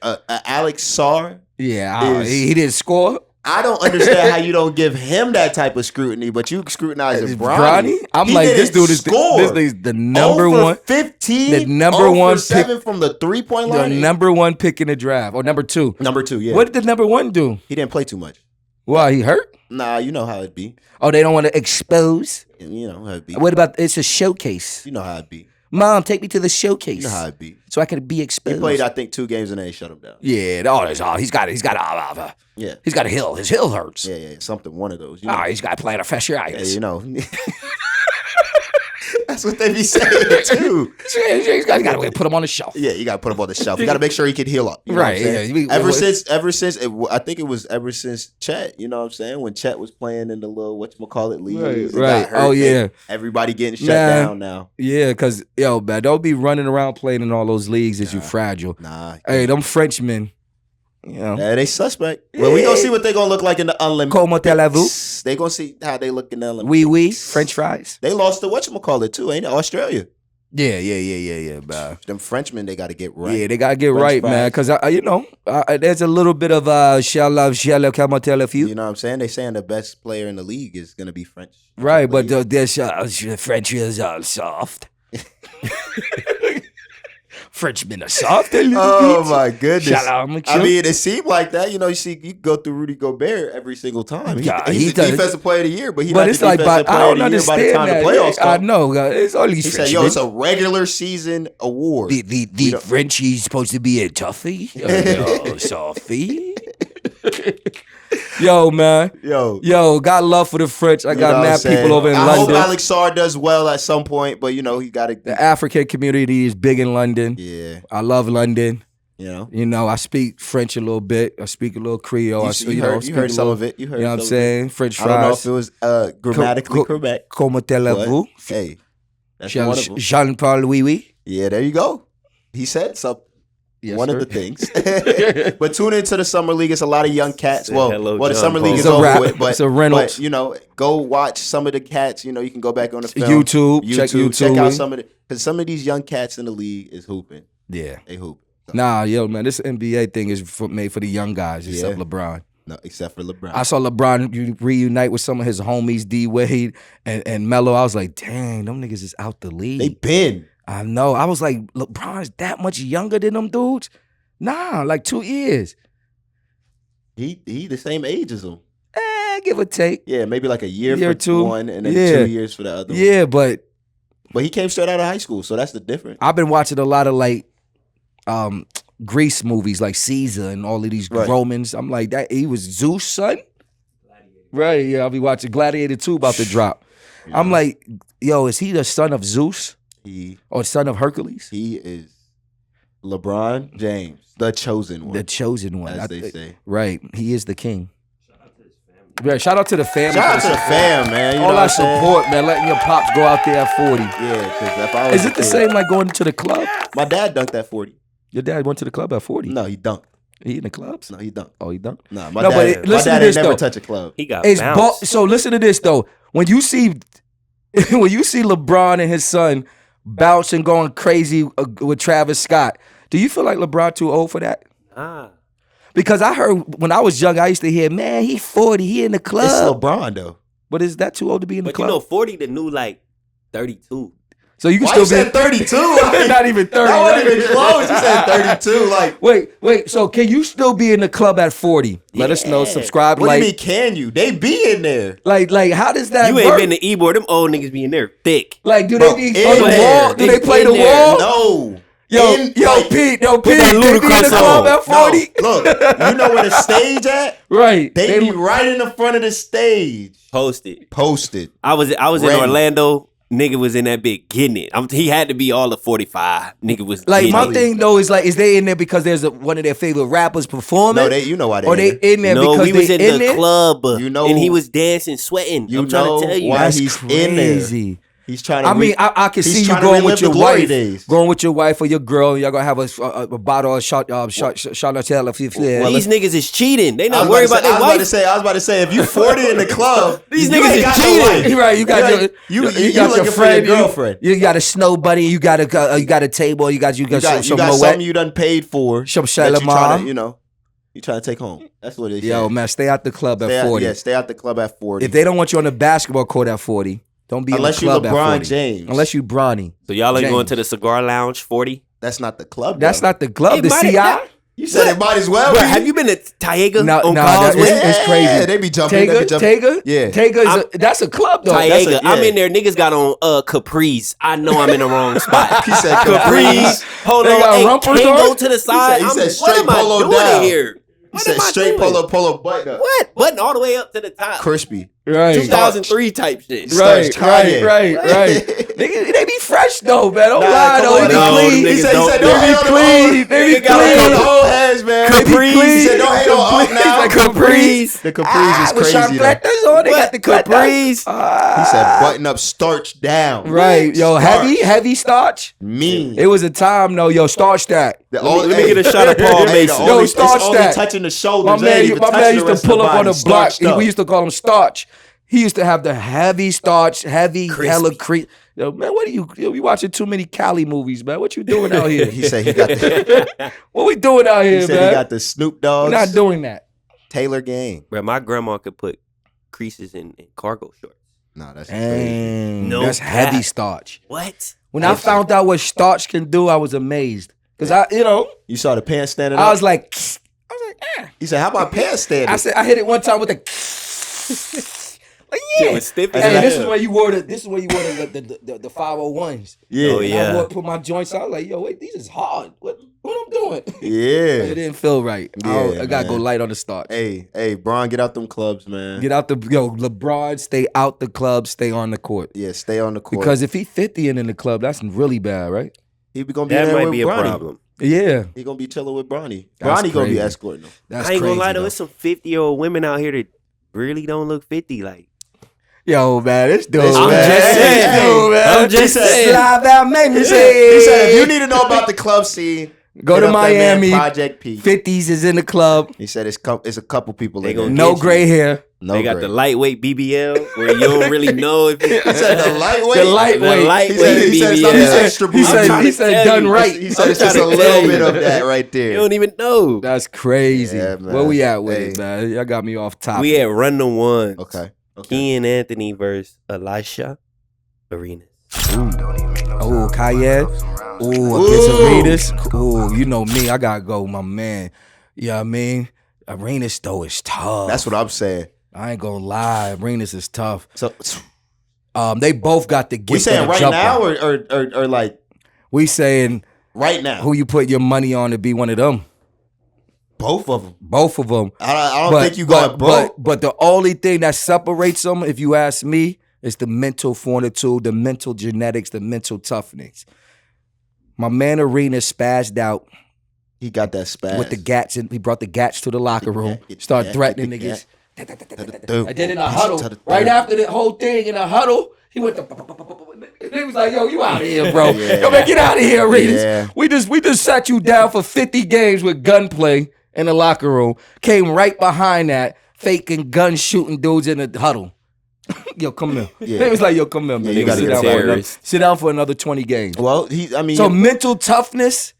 Alex Sarr. Yeah, he didn't score. I don't understand how you don't give him that type of scrutiny, but you scrutinize Bronny. I'm He like, didn't this dude is score. the number 0 for one, 15, the number 0 one for 7 from the 3-point the line. number 1 pick in the draft, or number 2. Number 2, yeah. What did the number 1 do? He didn't play too much. Why, he hurt? Nah, you know how it be. Oh, they don't want to expose? You know how it be. What about, it's a showcase. You know how it be. Mom, take me to the showcase. You know how it be. So I can be exposed. He played, I think, 2 games and then they shut him down. Yeah, he's got a hill. His hill hurts. Yeah, something, one of those. You know. He's got plantar fasciitis. Yeah, you know. That's what they be saying too. You got to put him on the shelf. Yeah, you got to put him on the shelf. You got to make sure he can heal up. You know right. what I'm saying? Yeah. Ever since, I think it was ever since Chet. You know what I'm saying? When Chet was playing in the little whatchamacallit league. Right. Oh yeah. Everybody getting shut down now. Yeah, because man, don't be running around playing in all those leagues as you fragile. Nah. Hey, them Frenchmen. Yeah, they suspect. Well, we gonna see what they gonna look like in the unlimited. Comment allez-vous? They gonna see how they look in the unlimited. Oui, French fries. They lost to whatchamacallit too, ain't it? Australia. Yeah, man. Them Frenchmen, they got to get right. Yeah, they got to get French right, fries. man. Because, there's a little bit of comment allez-vous. You know what I'm saying? They saying the best player in the league is going to be French. Right, but there's French is soft. Frenchmen are soft. Oh my goodness! Shalom, I mean, it seemed like that. You know, you go through Rudy Gobert every single time. He's the defensive player of the year, but it's like, I don't understand that. I know it's all these. He said, "Yo, it's a regular season award." The Frenchie's supposed to be a toughie, softy. Yo, man. Yo, got love for the French. I got mad people over in London. I hope Alex Sarr does well at some point, but he got to. The African community is big in London. Yeah, I love London. You know, I speak French a little bit. I speak a little Creole. You heard some of it. You heard. You know what I'm saying? French fries. I don't know if it was grammatically correct. Comment allez-vous? Hey, that's one of them. Jean-Paul oui. Yeah, there you go. He said something. Yes, one sir. of the things. But tune into the summer league. It's a lot of young cats. Well, the summer league is Paul. over with, but it's a Reynolds. Go watch some of the cats. You can go back on the film. YouTube. Check YouTube. Check out some of it, because some of these young cats in the league is hooping. Yeah, they hoop. So. Nah, man, this NBA thing is made for the young guys, except LeBron. No, except for LeBron. I saw LeBron reunite with some of his homies, D Wade and Melo. I was like, dang, them niggas is out the league. They been. I know. I was like, LeBron's that much younger than them dudes? Nah, like 2 years. He the same age as them. Give or take. Yeah, maybe like a year for two. one and then 2 years for the other one. Yeah, but he came straight out of high school, so that's the difference. I've been watching a lot of Greece movies like Caesar and all of these Romans. I'm like, that he was Zeus' son? Right, yeah. I'll be watching Gladiator 2 about to drop. Yeah. I'm like, yo, is he the son of Zeus? Or son of Hercules? He is LeBron James, the chosen one. The chosen one. As they say. Right. He is the king. Shout out to the family. Shout out to the fam, man. All our support, man. Letting your pops go out there at 40. Yeah, because if I was Is it the same like going to the club? My dad dunked at 40. Your dad went to the club at 40? No, he dunked. He in the clubs? No, he dunked. Oh, he dunked? Nah, my dad ain't never touch a club. He got bounced. So listen to this, though. When you see LeBron and his son bouncing, going crazy with Travis Scott, do you feel like LeBron too old for that? Because I heard when I was young, I used to hear, man, he 40, he in the club. It's LeBron, though. But is that too old to be in the club? 40 the new, 32. So you can Why still you be said 32? Not even 30. That wasn't even close. You said 32. Wait. So can you still be in the club at 40? Let us know. Subscribe. What do you mean? Can you? They be in there. Like how does that? You ain't been to E-board. Them old niggas be in there thick. Like, do they be on the wall? Do they play the wall? No. Pete, they be in the club at 40. No, look, you know where the stage at? Right. They be right in the front of the stage. Posted. I was in Orlando. Nigga was in that bit getting it. He had to be all of 45. Nigga was like, my thing though is like, is they in there because there's one of their favorite rappers performing? No, you know why they or they in there because we was in the club. You know, and he was dancing, sweating. I'm trying to tell you, why he's in there. He's trying to. I mean, I can see you going with your wife, going with your wife or your girl. Y'all gonna have a bottle of shot. These niggas is cheating. They not worried about their wife. I was about to say, if you 40 in the club, these niggas is cheating. Right? You got you got your friend, your girlfriend. You got a snow bunny. You got a table. You got something you done paid for. Some Shalimar. You trying to take home. That's what it is. Yo, man, stay out the club at 40. Yeah, stay out the club at 40. If they don't want you on the basketball court at 40. Don't be unless in the club you LeBron at 40. James. Unless you Bronny. So y'all ain't going to the cigar lounge 40? That's not the club. That's not the club. The CI. You said it might as well. Bro, have you been to Taiga on Causeway? It's crazy. Yeah, they be jumping. Taiga? Yeah. Taiga that's a club though. Taiga. I'm in there. Niggas got on Capris. I know I'm in the wrong spot. He said Capris. Hold on. Hey, can't go to the side. He said straight polo down. What am I doing here? He said straight polo button up. What? Button all the way up to the top. Crispy. Right. 2003 type shit. Right. Niggas, they be fresh though, man. Don't lie though. They be clean. He said don't hate on clean. They be clean. The whole heads, man. Capris. He said don't hate on up now. Capris. The Capris is crazy. They got the Capris. He said button up, starch down. Right. Yo, heavy starch. Mean. It was a time though. Yo, starch that. Let me get a shot of Paul Mason. Yo, starch that. Touching the shoulders. My man used to pull up on the block. We used to call him starch. He used to have the heavy starch, hella cream. Yo, man, what are you watching too many Cali movies, man? What you doing out here? He said he got the. What we doing out here, man? He said he got the Snoop Dogs. We're not doing that. Taylor gang. Bro, my grandma could put creases in cargo shorts. No, that's crazy. No, that's heavy starch. What? When I found out what starch can do, I was amazed. Because you saw the pants standing up? I was like, He said, how about pants standing? I said, I hit it one time with the. Like, yeah. This is where you wore the 501s. Yeah. Oh, yeah. I put my joints out like, yo, wait, these is hard. What I'm doing? Yeah. It didn't feel right. Yeah, I gotta go light on the starch. Hey, Bron, get out them clubs, man. LeBron, stay out the club, stay on the court. Yeah, stay on the court. Because if he 50 and in the club, that's really bad, right? He be gonna be that there might with be a Bronny. problem. Yeah. He gonna be chilling with Bronny. That's Bronny gonna be crazy. escorting him. That's I ain't gonna lie though, though. it's some 50-year-old women out here that really don't look 50. Like, yo, man, this dude, I'm man. just saying. I'm just saying. Slide that, make me say. He said, if you need to know about the club scene, go to Miami. Project P. 50s is in the club. He said it's a couple people. They in there. gonna No gray hair. No they got gray. the lightweight BBL where you don't really know if He said the lightweight. The lightweight. He said BBL. it's extra booty. He said done right. He said it's just a little bit of that right there. You don't even know. That's crazy. Yeah, man. Where we at with Hey. it, man? Y'all got me off top. We at Run the Ones. Okay. Ken Anthony versus Elisha Arenas. Oh, Cayenne. Oh, against Arenas. Oh, you know me. I gotta go, my man. You know what I mean? Arenas though is tough. That's what I'm saying. I ain't gonna lie. Arenas is tough. So They both got the gift. we saying of the right jumper. now or like We saying right now? who you put your money on to be one of them. Both of them. Both of them. I don't think you going broke. But the only thing that separates them, if you ask me, is the mental fortitude, the mental genetics, the mental toughness. My man Arenas spazzed out He got that spaz. with the gats, and he brought the gats to the locker room, started threatening niggas. And then in a huddle, right after the whole thing in a huddle, he went to. He was like, "Yo, you out of here, bro? Yo, man, get out of here, Arenas. Yeah. We just sat you down for 50 games with gunplay in the locker room. Came right behind that, faking gun shooting dudes in the huddle. Yo, come here. Yeah. He was like, "Yo, come here, man. you gotta get Sit down for another 20 games." Well, So mental toughness,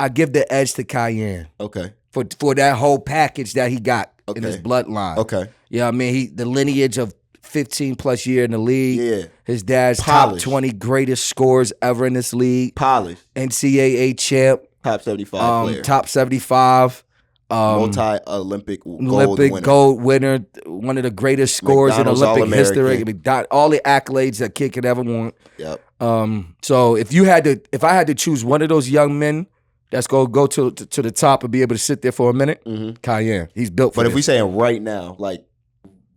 I give the edge to Cayenne okay. for that whole package that he got in his Okay. bloodline. Okay. Yeah, I mean, the lineage of 15 plus year in the league. Yeah. His dad's Polished. top 20 greatest scorers ever in this league. Polished. NCAA champ. Top 75 player. Top 75. Multi-Olympic Olympic winner. gold winner. One of the greatest scorers McDonald's in Olympic All-American. history. All the accolades that kid could ever want. Yep. So if I had to choose one of those young men that's go to the top and be able to sit there for a minute, Cayenne. He's built for But this. if we saying right now, like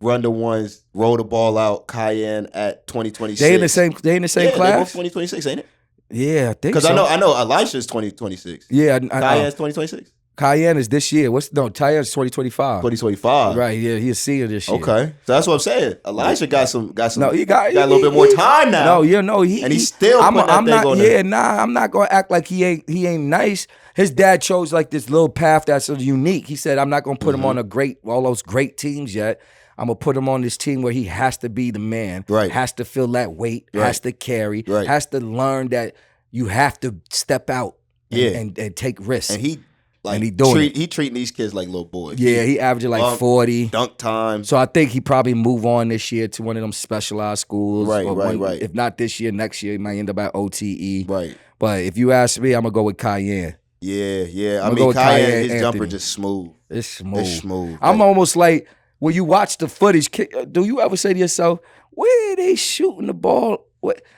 run the ones, roll the ball out, Cayenne at 2026. They in the same They both class? 2026, ain't it? Yeah, I think Because so. I know Elisha's 2026. Yeah, Cayenne's 2026. Cayenne is this year. Cayenne's 2025. 2025. Right, yeah, he's a senior this year. Okay, so that's what I'm saying. Elijah got some. No, he got a little bit more time now. No, you know he. And he's still putting that thing on there. I'm not gonna act like he ain't nice. His dad chose like this little path that's unique. He said, I'm not gonna put him on all those great teams yet. I'm gonna put him on this team where he has to be the man. Right. Has to feel that weight. Right. Has to carry. Right. Has to learn that you have to step out. And take risks. And he treating these kids like little boys. Yeah, he averaging like 40 dunk time. So I think he probably move on this year to one of them specialized schools. Right. If not this year, next year he might end up at OTE. Right. But if you ask me, I'm gonna go with Cayenne. Yeah. I mean, Cayenne, his jumper just smooth. It's smooth. I'm almost like when you watch the footage. Do you ever say to yourself, "Where are they shooting the ball?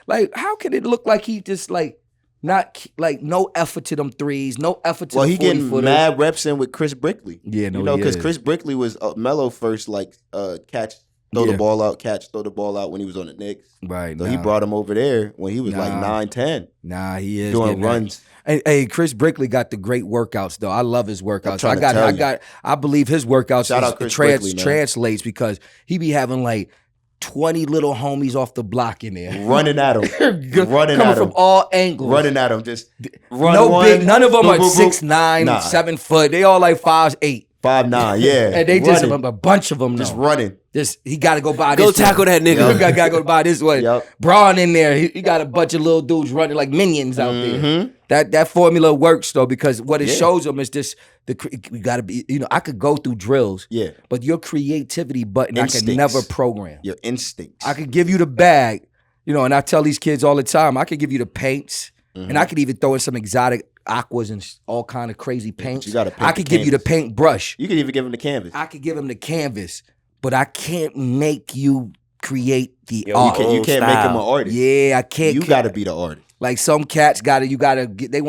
Like, how can it look like he just like?" Not like no effort to them threes, no effort to. Well, the he getting 40-footers. mad reps in with Chris Brickley. Yeah, no, you know, because he is. Chris Brickley was Melo first, like catch, throw the ball out, throw the ball out when he was on the Knicks. Right. So he brought him over there when he was like 9-10. Nah, he is doing runs. Hey, Chris Brickley got the great workouts though. I love his workouts. I believe his workouts Shout out Chris Brickley, man. Translates because he be having like 20 little homies off the block in there. Running at him. Coming from all angles. Running at him. Just run none of them are boom, 6'9", 7 foot. They all like 5'8". 5'9", yeah. And they just a bunch of them just running. He got to go by Go this tackle way. that nigga. Got to go by this way. Yep. Braun in there. He got a bunch of little dudes running like minions out there. That formula works though because what it shows them is just we got to be. You know, I could go through drills. Yeah. But your creativity button, Instincts. I could never program. Your instincts. I could give you the bag. You know, and I tell these kids all the time, I could give you the paints, and I could even throw in some exotic aquas and all kind of crazy paints. You gotta paint I could give you the paint brush. You could even give him the canvas. I could give him the canvas, but I can't make you create the art. You can't make him an artist. Yeah, I can't. You got to be the artist. Like some cats they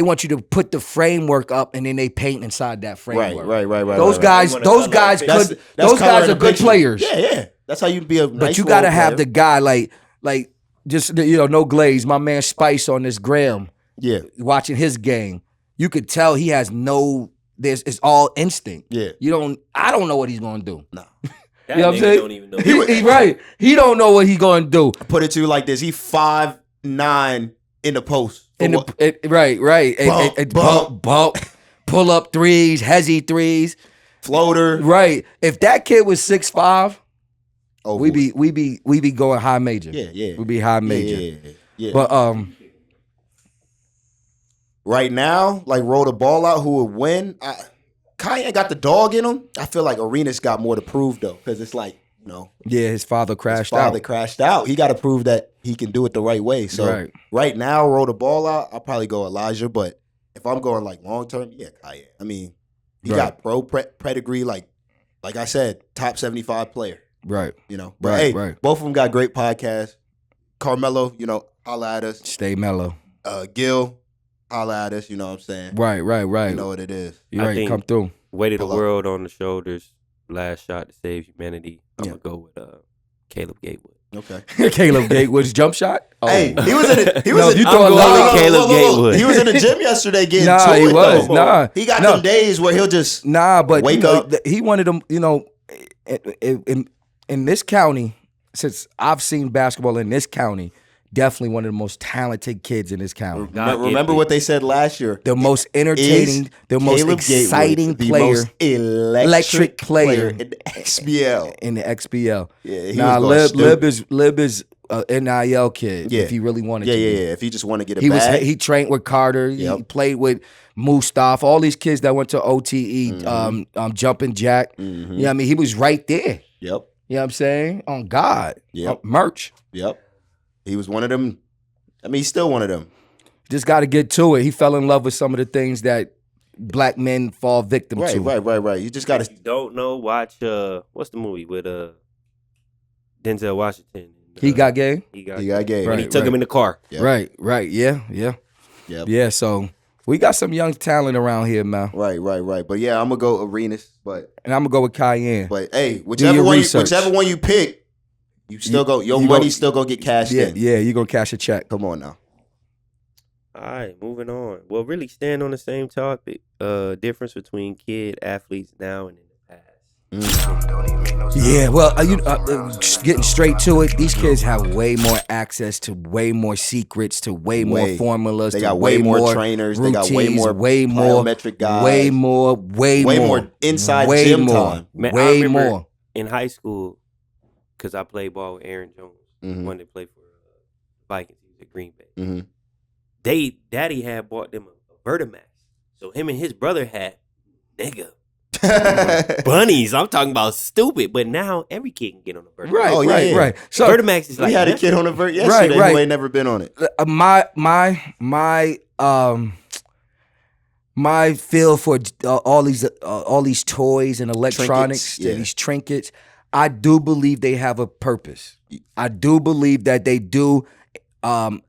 want you to put the framework up and then they paint inside that framework. Right. Those guys are good players. Yeah. That's how you be a nice But you gotta have the player. guy like just no glaze. My man Spice on this Graham. Yeah. Watching his game, you could tell he has it's all instinct. Yeah. I don't know what he's gonna do. No. That You know what I'm saying? don't even know. He right. He don't know what he's gonna do. Put it to you like this. He 5'9" in the post. Right. Bump. Pull up threes, hezzy threes. Floater. Right. If that kid was 6'5", Oh, we be going high major. Yeah. We be high major. Yeah. But right now, like roll the ball out, who would win? Cayenne got the dog in him. I feel like Arenas got more to prove though, because it's like, yeah, his father crashed out. He got to prove that he can do it the right way. So right now, roll the ball out. I'll probably go Elijah, but if I'm going like long term, yeah, Cayenne. I mean, he got pro pedigree, like I said, top 75 player. Right. But both of them got great podcasts. Carmelo, holla at us. Stay mellow. Gil, holla at us. You know what I'm saying? Right. You know what it is. You're right. Come through. Weight of the world on the shoulders. Last shot to save humanity. I'm gonna go with Caleb Gatewood. Okay. Caleb Gatewood's jump shot. Oh. Hey, he was in it. He was. No, in, you I'm throw a going lot. with Caleb Gatewood. He was in the gym yesterday getting Nah, to he it. was. Though. Nah. He got them days where he'll just but wake up. He wanted them. In this county, since I've seen basketball in this county, definitely one of the most talented kids in this county. Remember what they said last year? The most entertaining, the most Caleb exciting Gatewood, player, the most electric player in the XBL. In the XBL. Yeah, Lib is an NIL kid. Yeah. If he really wanted to. Yeah. If he just want to get a bag. He trained with Carter. Yep. He played with Mustaf. All these kids that went to OTE, Jumping Jack. Mm-hmm. You know what I mean? He was right there. Yep. You know what I'm saying? On God. Yep. Merch. Yep. He was one of them. I mean, he's still one of them. Just got to get to it. He fell in love with some of the things that black men fall victim to. Right. You just got to. If you don't know, watch what's the movie with Denzel Washington? He got game. He got game. Right, he took him in the car. Yep. Right. Yeah. Yep. Yeah. So we got some young talent around here, man. Right. But yeah, I'm gonna go Arenas, and I'm gonna go with Cayenne. But hey, whichever one you pick. You still go. Your money's still gonna get cashed in. Yeah, you're gonna cash a check. Come on now. All right, moving on. Well, really staying on the same topic. Difference between kid athletes now and in the past. Yeah, well, just getting straight to it, these kids have way more access to way more secrets, to way more formulas. They got way more trainers. Routines, they got way more plyometric guys. way more inside way gym more, time. Man, way I remember more. in high school, because I played ball with Aaron Jones, one that played for Vikings. He was at Green Bay. Daddy had bought them a Vertimax. So him and his brother had, bunnies. I'm talking about stupid. But now every kid can get on a Vertimax. Right. So Vertimax is like, we had a kid on a Vert yesterday who ain't never been on it. My feel for all these toys and electronics, these trinkets, I do believe they have a purpose. I do believe that they do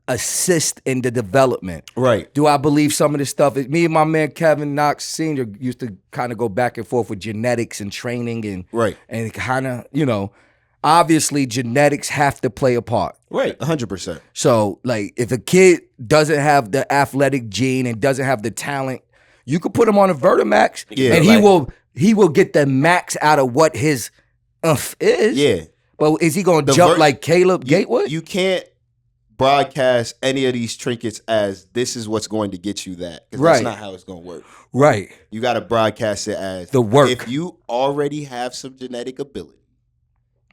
assist in the development. Right. Do I believe some of this stuff? Me and my man Kevin Knox Sr. used to kind of go back and forth with genetics and training and kind of, obviously genetics have to play a part. Right, 100%. So, like, if a kid doesn't have the athletic gene and doesn't have the talent, you could put him on a Vertimax and he will get the max out of what his is. Yeah. But is he going to jump like Caleb Gatewood? You can't broadcast any of these trinkets as this is what's going to get you that. Because that's not how it's going to work. Right. You got to broadcast it as the work. If you already have some genetic ability,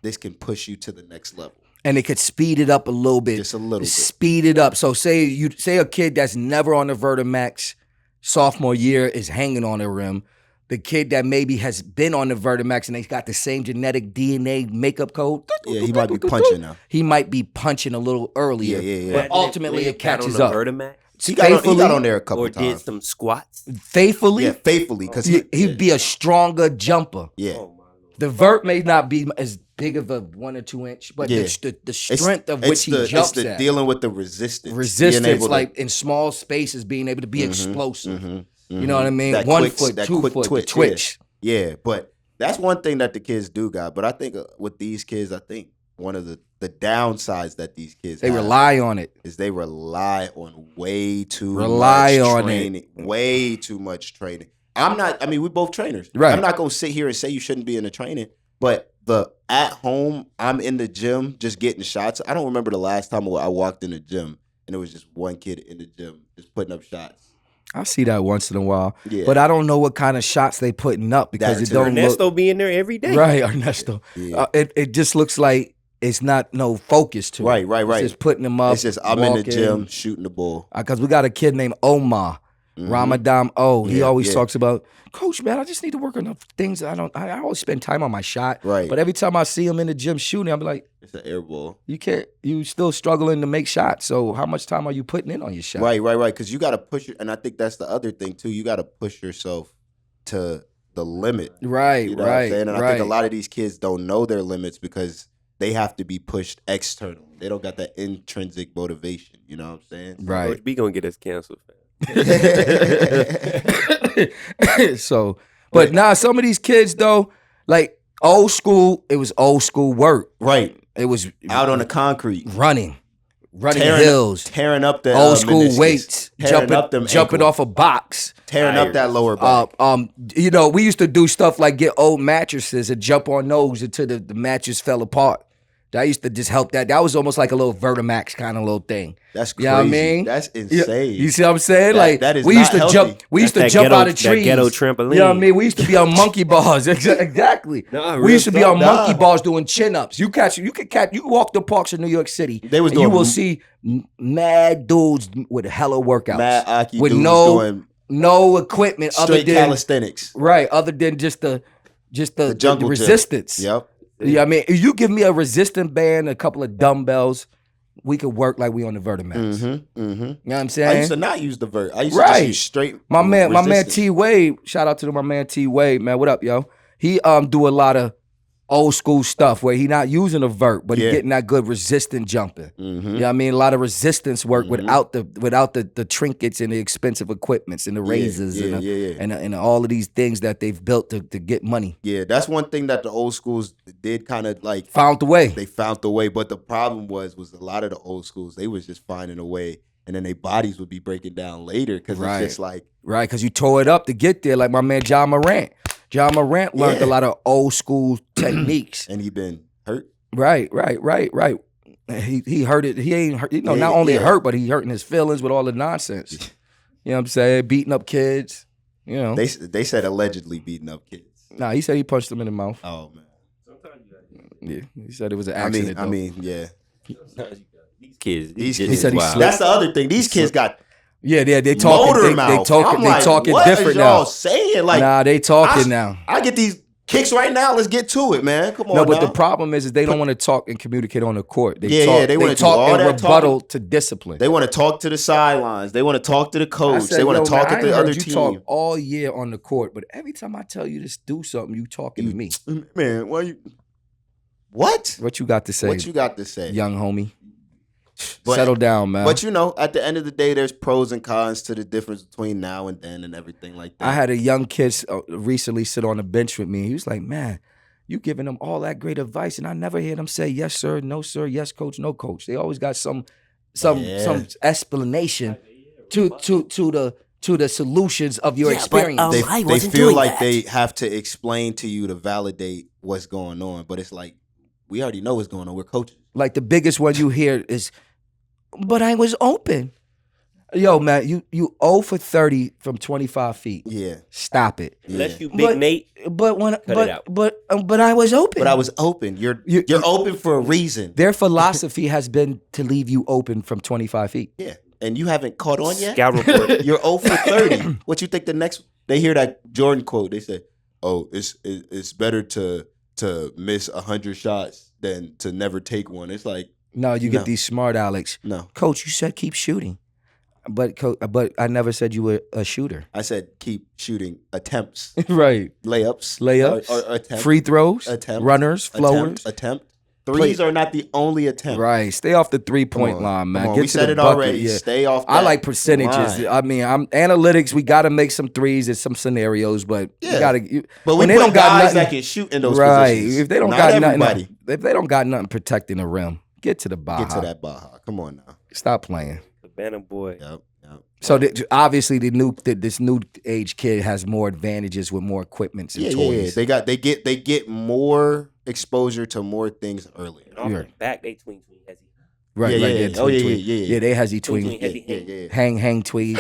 this can push you to the next level. And it could speed it up a little bit. Just a little bit. Speed it up. So say a kid that's never on the Vertimax sophomore year is hanging on the rim. The kid that maybe has been on the Vertimax and they got the same genetic DNA makeup code. Yeah, he might be punching now. He might be punching a little earlier. Yeah. But ultimately it catches up. Vertimax? He got on there a couple times. Or did some squats? Faithfully? Yeah, faithfully. Because he'd be a stronger jumper. Yeah. The vert may not be as big of a 1 or 2 inch, but the strength of which he jumps it's at. Dealing with the resistance. Resistance, like in small spaces, being able to be explosive. You know what I mean? That 1 quick, foot, that 2 quick foot, twitch. Yeah, but that's one thing that the kids do got. But I think with these kids, I think one of the downsides that these kids have rely on it. Is they rely on way too much training. Way too much training. We're both trainers. Right. I'm not going to sit here and say you shouldn't be in the training, but at home, I'm in the gym just getting shots. I don't remember the last time I walked in the gym and it was just one kid in the gym just putting up shots. I see that once in a while, yeah. But I don't know what kind of shots they putting up because it don't Ernesto being there every day. Right, Ernesto. Yeah. It just looks like it's not no focus to it. Right. It's just putting them up. It's just I'm in the gym shooting the ball. Because we got a kid named Omar. Ramadan he always talks about, Coach, man, I just need to work on the things I always spend time on my shot. Right. But every time I see him in the gym shooting, I'm like, it's an air ball. You still struggling to make shots. So how much time are you putting in on your shot? Right. Because you got to push it. And I think that's the other thing too. You got to push yourself to the limit. Right. You know what I'm saying? And I think a lot of these kids don't know their limits because they have to be pushed externally. They don't got that intrinsic motivation. You know what I'm saying? Right. Coach B gonna get us canceled, fam. So, but some of these kids though, like old school, it was old school work. Right. It was out on the concrete, running hills, tearing up the old school meniscus, weights, jumping off a box, tearing up that lower back. We used to do stuff like get old mattresses and jump on those until the mattress fell apart. That used to just help that. That was almost like a little Vertimax kind of little thing. That's crazy. You know what I mean? That's insane. You see what I'm saying? That is we used to healthy. jump. We used to jump out of trees. That ghetto trampoline. You know what I mean? We used to be on monkey bars. Exactly. We used to be on monkey bars doing chin ups. You walk the parks in New York City. They was you will see mad dudes with hella workouts. Mad Aki with dudes doing no equipment straight other than calisthenics. Right. Other than just the jungle resistance. Gym. Yep. Yeah, I mean, if you give me a resistance band, a couple of dumbbells, we could work like we on the Vertimax. You know what I'm saying? I used to not use the vert. I used to just use straight. My man T Wade. Shout out to my man T Wade, man. What up, yo? He do a lot of old school stuff where he not using a vert, but he getting that good resistant jumping. You know what I mean? A lot of resistance work without the trinkets and the expensive equipments and the razors and all of these things that they've built to get money. Yeah, that's one thing that the old schools did kind of like found the way. They found the way, but the problem was a lot of the old schools, they was just finding a way and then their bodies would be breaking down later because it's just like right, because you tore it up to get there. Like my man John Morant. John Morant learned a lot of old school techniques, and he been hurt. Right. He hurt it. He ain't hurt. Not only hurt, but he hurting his feelings with all the nonsense. You know what I'm saying? Beating up kids. You know. They said allegedly beating up kids. Nah, he said he punched them in the mouth. Oh man. Yeah, he said it was an accident. I mean, yeah. These kids. He said he slipped. That's the other thing. These kids got they talking. Motor mouth. They talking what different is y'all now. saying? Like, nah, they talking now. I get these kicks right now. Let's get to it, man. Come on. No, but now. the problem is they don't want to talk and communicate on the court. They want to talk in rebuttal to discipline. They want to talk to the sidelines. They want to talk to the coach. They want to talk to the other team. You talk all year on the court, but every time I tell you to do something, you talking to me. Man, why you? What? What you got to say? What you got to say, young homie? Settle down, man. But at the end of the day, there's pros and cons to the difference between now and then and everything like that. I had a young kid recently sit on the bench with me. He was like, man, you giving them all that great advice, and I never hear them say yes, sir, no, sir, yes, coach, no, coach. They always got some explanation to the solutions of your experience. They feel like they have to explain to you to validate what's going on, but it's like we already know what's going on. We're coaches. Like the biggest one you hear is, but I was open. Yo, man, you 0 for 30 from 25 feet. Yeah. Stop it. Unless you big Nate. But I was open. But I was open. You're open for a reason. Their philosophy has been to leave you open from 25 feet. Yeah. And you haven't caught on yet? Scout report. You're 0 for 30. What you think the next they hear that Jordan quote, they say, "Oh, it's better to miss 100 shots than to never take one." It's like, no, you get these smart Alex. No. Coach, you said keep shooting. But I never said you were a shooter. I said keep shooting attempts. Right. Layups. Or attempt. Free throws. Attempt. Runners. Flowers. Attempt. Threes are not the only attempt. Right. Stay off the 3-point line, man. We said it already. Yeah. Stay off that I like percentages. line. I mean, analytics, we got to make some threes in some scenarios, but you got to. But when they don't got guys that can shoot in those positions. If they don't got nothing, if they don't got nothing protecting the rim, get to the Baja. Get to that Baja. Come on now. Stop playing. Banner boy. Yep. So obviously, this new age kid has more advantages with more equipment and toys. Yeah. They get more exposure to more things earlier. And off the back, they tween hezzy. Right. Yeah. They hezzy tween. Hang tweed.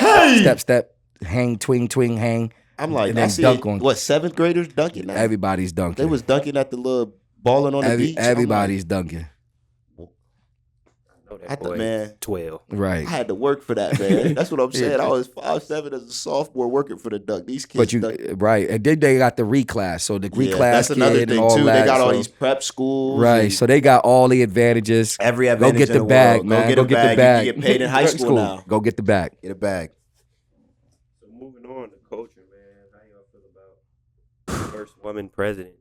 Step. Hang tween hang. I'm like, and then dunk on. What, 7th graders dunking now? Everybody's dunking. They was dunking at the little balling on the beach. Everybody's dunking. Man, 12. Right. I had to work for that, man. That's what I'm saying. I was 5'7" as a sophomore working for the dunk. These kids, right, and then they got the reclass. So the reclass, that's another thing too. They got all these prep schools, right? So they got all the advantages. Every advantage. Go get the bag, man. Go get the bag. You get paid in high school now. Go get the bag. Get a bag. So moving on to culture, man. How y'all feel about first woman president?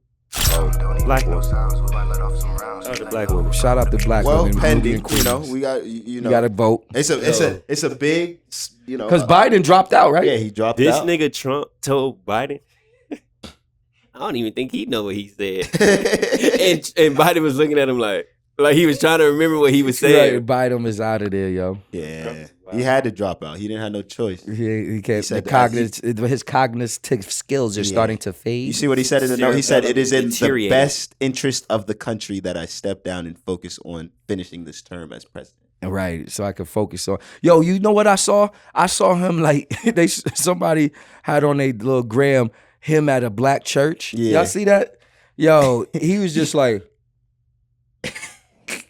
Black woman. The black woman. Shout out to black women. Well, pending, we got you got to vote. It's a big, because Biden dropped out, right? Yeah, he dropped this out. This nigga Trump told Biden. I don't even think he know what he said. and Biden was looking at him like he was trying to remember what he was saying. Right, Biden is out of there, yo. Yeah. He had to drop out. He didn't have no choice. He can't. His cognitive skills are starting to fade. You see what he said in the note? He said, "It is in the best interest of the country that I step down and focus on finishing this term as president." Right, so I could focus on. Yo, you know what I saw? I saw him somebody had on a little gram him at a black church. Yeah. Y'all see that? Yo, he was just like.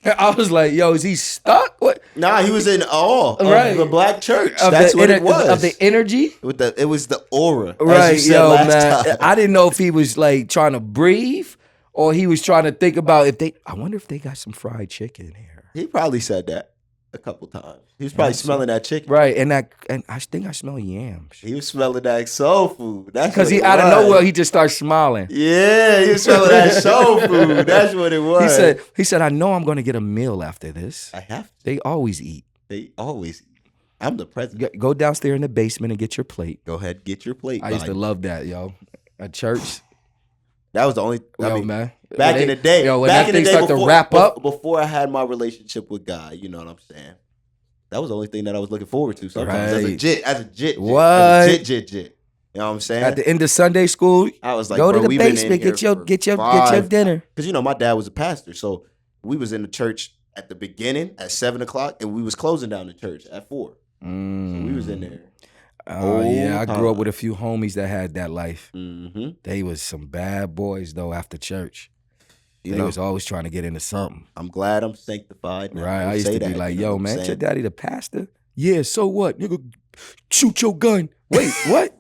I was like, yo, is he stuck? What? Nah, he was in awe of the black church. That's what it was. Of the energy? It was the aura. Right, yo, man. I didn't know if he was like trying to breathe or he was trying to think about I wonder if they got some fried chicken here. He probably said that a couple times. He was probably smelling that chicken. Right, and I think I smell yams. He was smelling that soul food. That's because he out of nowhere he just started smiling. Yeah, he was smelling that soul food. That's what it was. He said, I know I'm gonna get a meal after this. I have to. They always eat. I'm the president. Go downstairs in the basement and get your plate. Go ahead, get your plate. I used to love that, yo. At church. That was the only man. Back in the day. Yo, when back that in the thing day start to wrap up. Before I had my relationship with God, you know what I'm saying? that was the only thing that I was looking forward to sometimes. Right. As a jit. What? As a jit. You know what I'm saying? At the end of Sunday school, I was like, go to bro, the we've been in basement, here get your for dinner. Because you know my dad was a pastor, so we was in the church at the beginning at 7:00, and we was closing down the church at 4. So we was in there. Oh yeah, I grew up with a few homies that had that life. They was some bad boys though after church. They was always trying to get into something. I'm glad I'm sanctified now. Right, I used to be like, yo, man, ain't your daddy the pastor? Yeah, so what? Nigga, shoot your gun. Wait, what?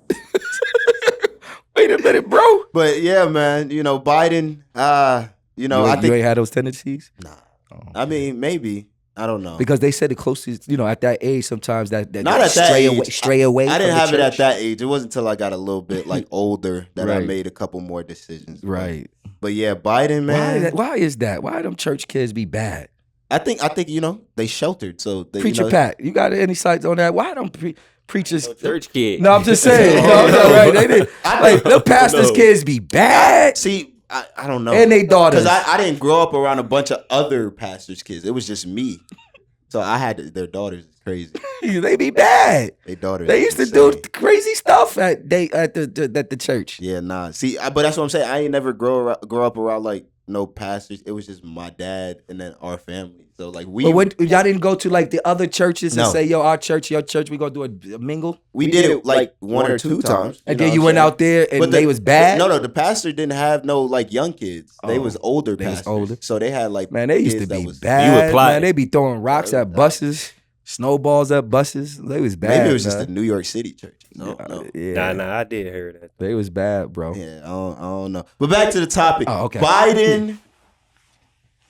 Wait a minute, bro. But yeah, man, you know, Biden, I think you ain't had those tendencies? Nah. Oh, okay. I mean, maybe. I don't know. Because they said the closest, at that age, sometimes that not at that age. Stray away. I didn't have it at that age. It wasn't until I got a little bit like older that I made a couple more decisions. Right. But yeah, Biden, man. Why is that? Why them church kids be bad? I think they sheltered. So they, Preacher Pat, you got any insights on that? Why don't preachers church kids? No, I'm just saying. Right? They did. The pastors' kids be bad. I don't know. And they daughters. Because I didn't grow up around a bunch of other pastors' kids. It was just me. So I had their daughters. Crazy. They be bad. Their daughters. They used to do crazy stuff at the church. Yeah, nah. See, but that's what I'm saying. I ain't never grow up around like no pastors. It was just my dad and then our family. So like But y'all didn't go to like the other churches and say, yo, our church, your church, we gonna do a mingle? We did it like one or two times. And then you went out there and they was bad? No, the pastor didn't have no like young kids. They was older pastors. Older. So they had like man, they used to be bad. You applied. Man, they be throwing rocks at buses, snowballs at buses. They was bad. Maybe it was just a New York City church. No. Yeah. Nah, I did hear that. They was bad, bro. Yeah, I don't know. But back to the topic. Oh, okay. Biden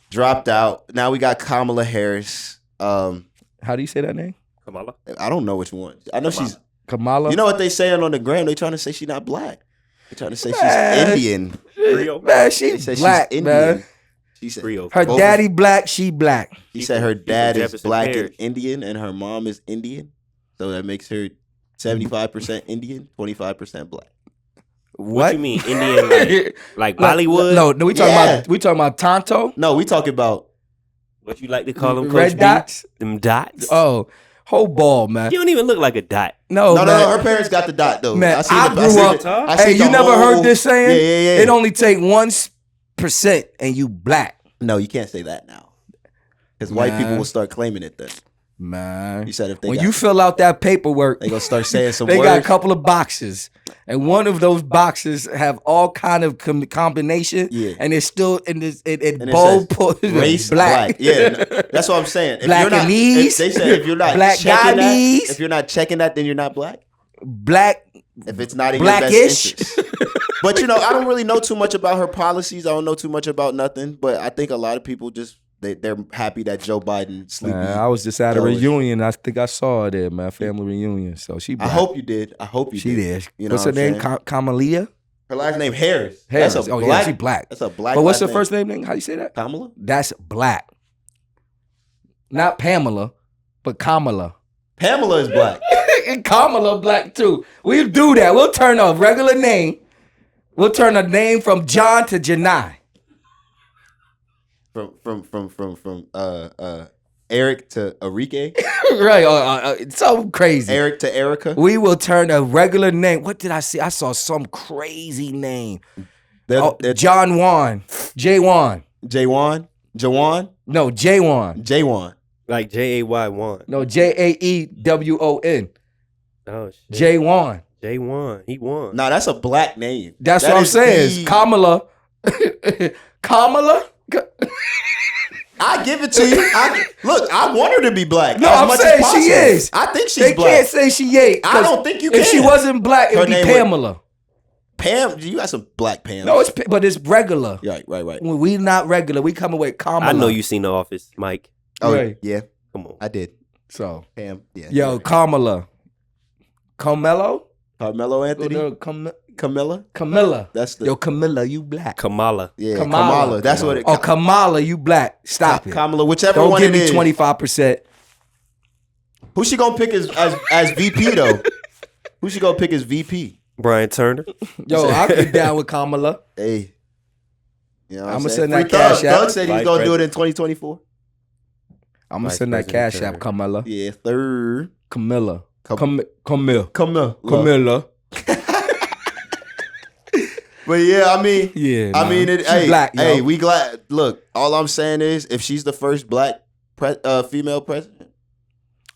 dropped out. Now we got Kamala Harris. How do you say that name? Kamala? I don't know which one. I know she's Kamala. You know what they saying on the gram? They trying to say she's not black. They trying to say she's Indian. Man, she's black, man. She said her daddy black, she black. She said her dad is black and Indian, and her mom is Indian. So that makes her 75% Indian, 25% black. What you mean Indian like Bollywood? No, we talking about Tonto? No, we talking about what you like to call them, red dots? Them dots? Oh, whole ball, man. You don't even look like a dot. No. Her parents got the dot though. Man, I grew up. Hey, you never heard this saying? Yeah. It only take 1% and you black. No, you can't say that now. Because white people will start claiming it then. Man, you said if when you fill out that paperwork, they gonna start saying some they words. got a couple of boxes, and one of those boxes have all kind of combination, and it's still in this bold race black. Yeah, that's what I'm saying. Blackanese. They say if you're not black checking that, if you're not checking that, then you're not black. Black. If it's not in blackish. your best interest. But I don't really know too much about her policies. I don't know too much about nothing. But I think a lot of people just. They're happy that Joe Biden sleepy. I was just at a reunion. I think I saw her there, man. Family reunion. So she. I hope you did. I hope she did. You know what's her name? Kamala. Her last name Harris. Harris. That's yeah, she black. That's a black. But what's her first name? How you say that? Kamala. That's black. Not Pamela, but Kamala. Pamela is black. And Kamala black too. We'll do that. We'll turn a regular name. We'll turn a name from John to Janai. From Eric to Enrique. Right. So crazy. Eric to Erica. We will turn a regular name. What did I see? I saw some crazy name. John Juan. J Juan. J Juan. Jawan? No, J Juan. J Juan. Like Jay Juan. No, JAEWON. Oh shit. J Juan. He won. Nah, that's a black name. That's what I'm saying. It's Kamala. Kamala? I give it to you. I want her to be black. No, I'm saying she is. I think she's they black. They can't say she ain't. I don't think you can. If she wasn't black, it would be Pamela. Pam, you got some black Pam. No, but it's regular. Right. When we not regular, we coming with Kamala. I know you seen The Office, Mike. Oh, right. Yeah. Come on. I did. So. Pam, yeah. Yo, Kamala. Carmelo Anthony? Camilla. That's the. Yo, Camilla, you black. Kamala. Yeah, Kamala. That's what it. Oh, Kamala, you black. Stop it. Kamala, whichever Don't one give it is. me 25%. Who she gonna pick as VP though? Who she gonna pick as VP? Brian Turner. Yo, I'll get down with Kamala. Hey. You know what I'm gonna saying? send that cash out. Doug said he's gonna do it in 2024. I'm gonna Vice send that President cash app, Turner. Kamala. Yeah, third. Camilla. Camilla. Camilla. But yeah, I mean, I mean, hey, black, yo. hey, we glad. Look, all I'm saying is, if she's the first black female president,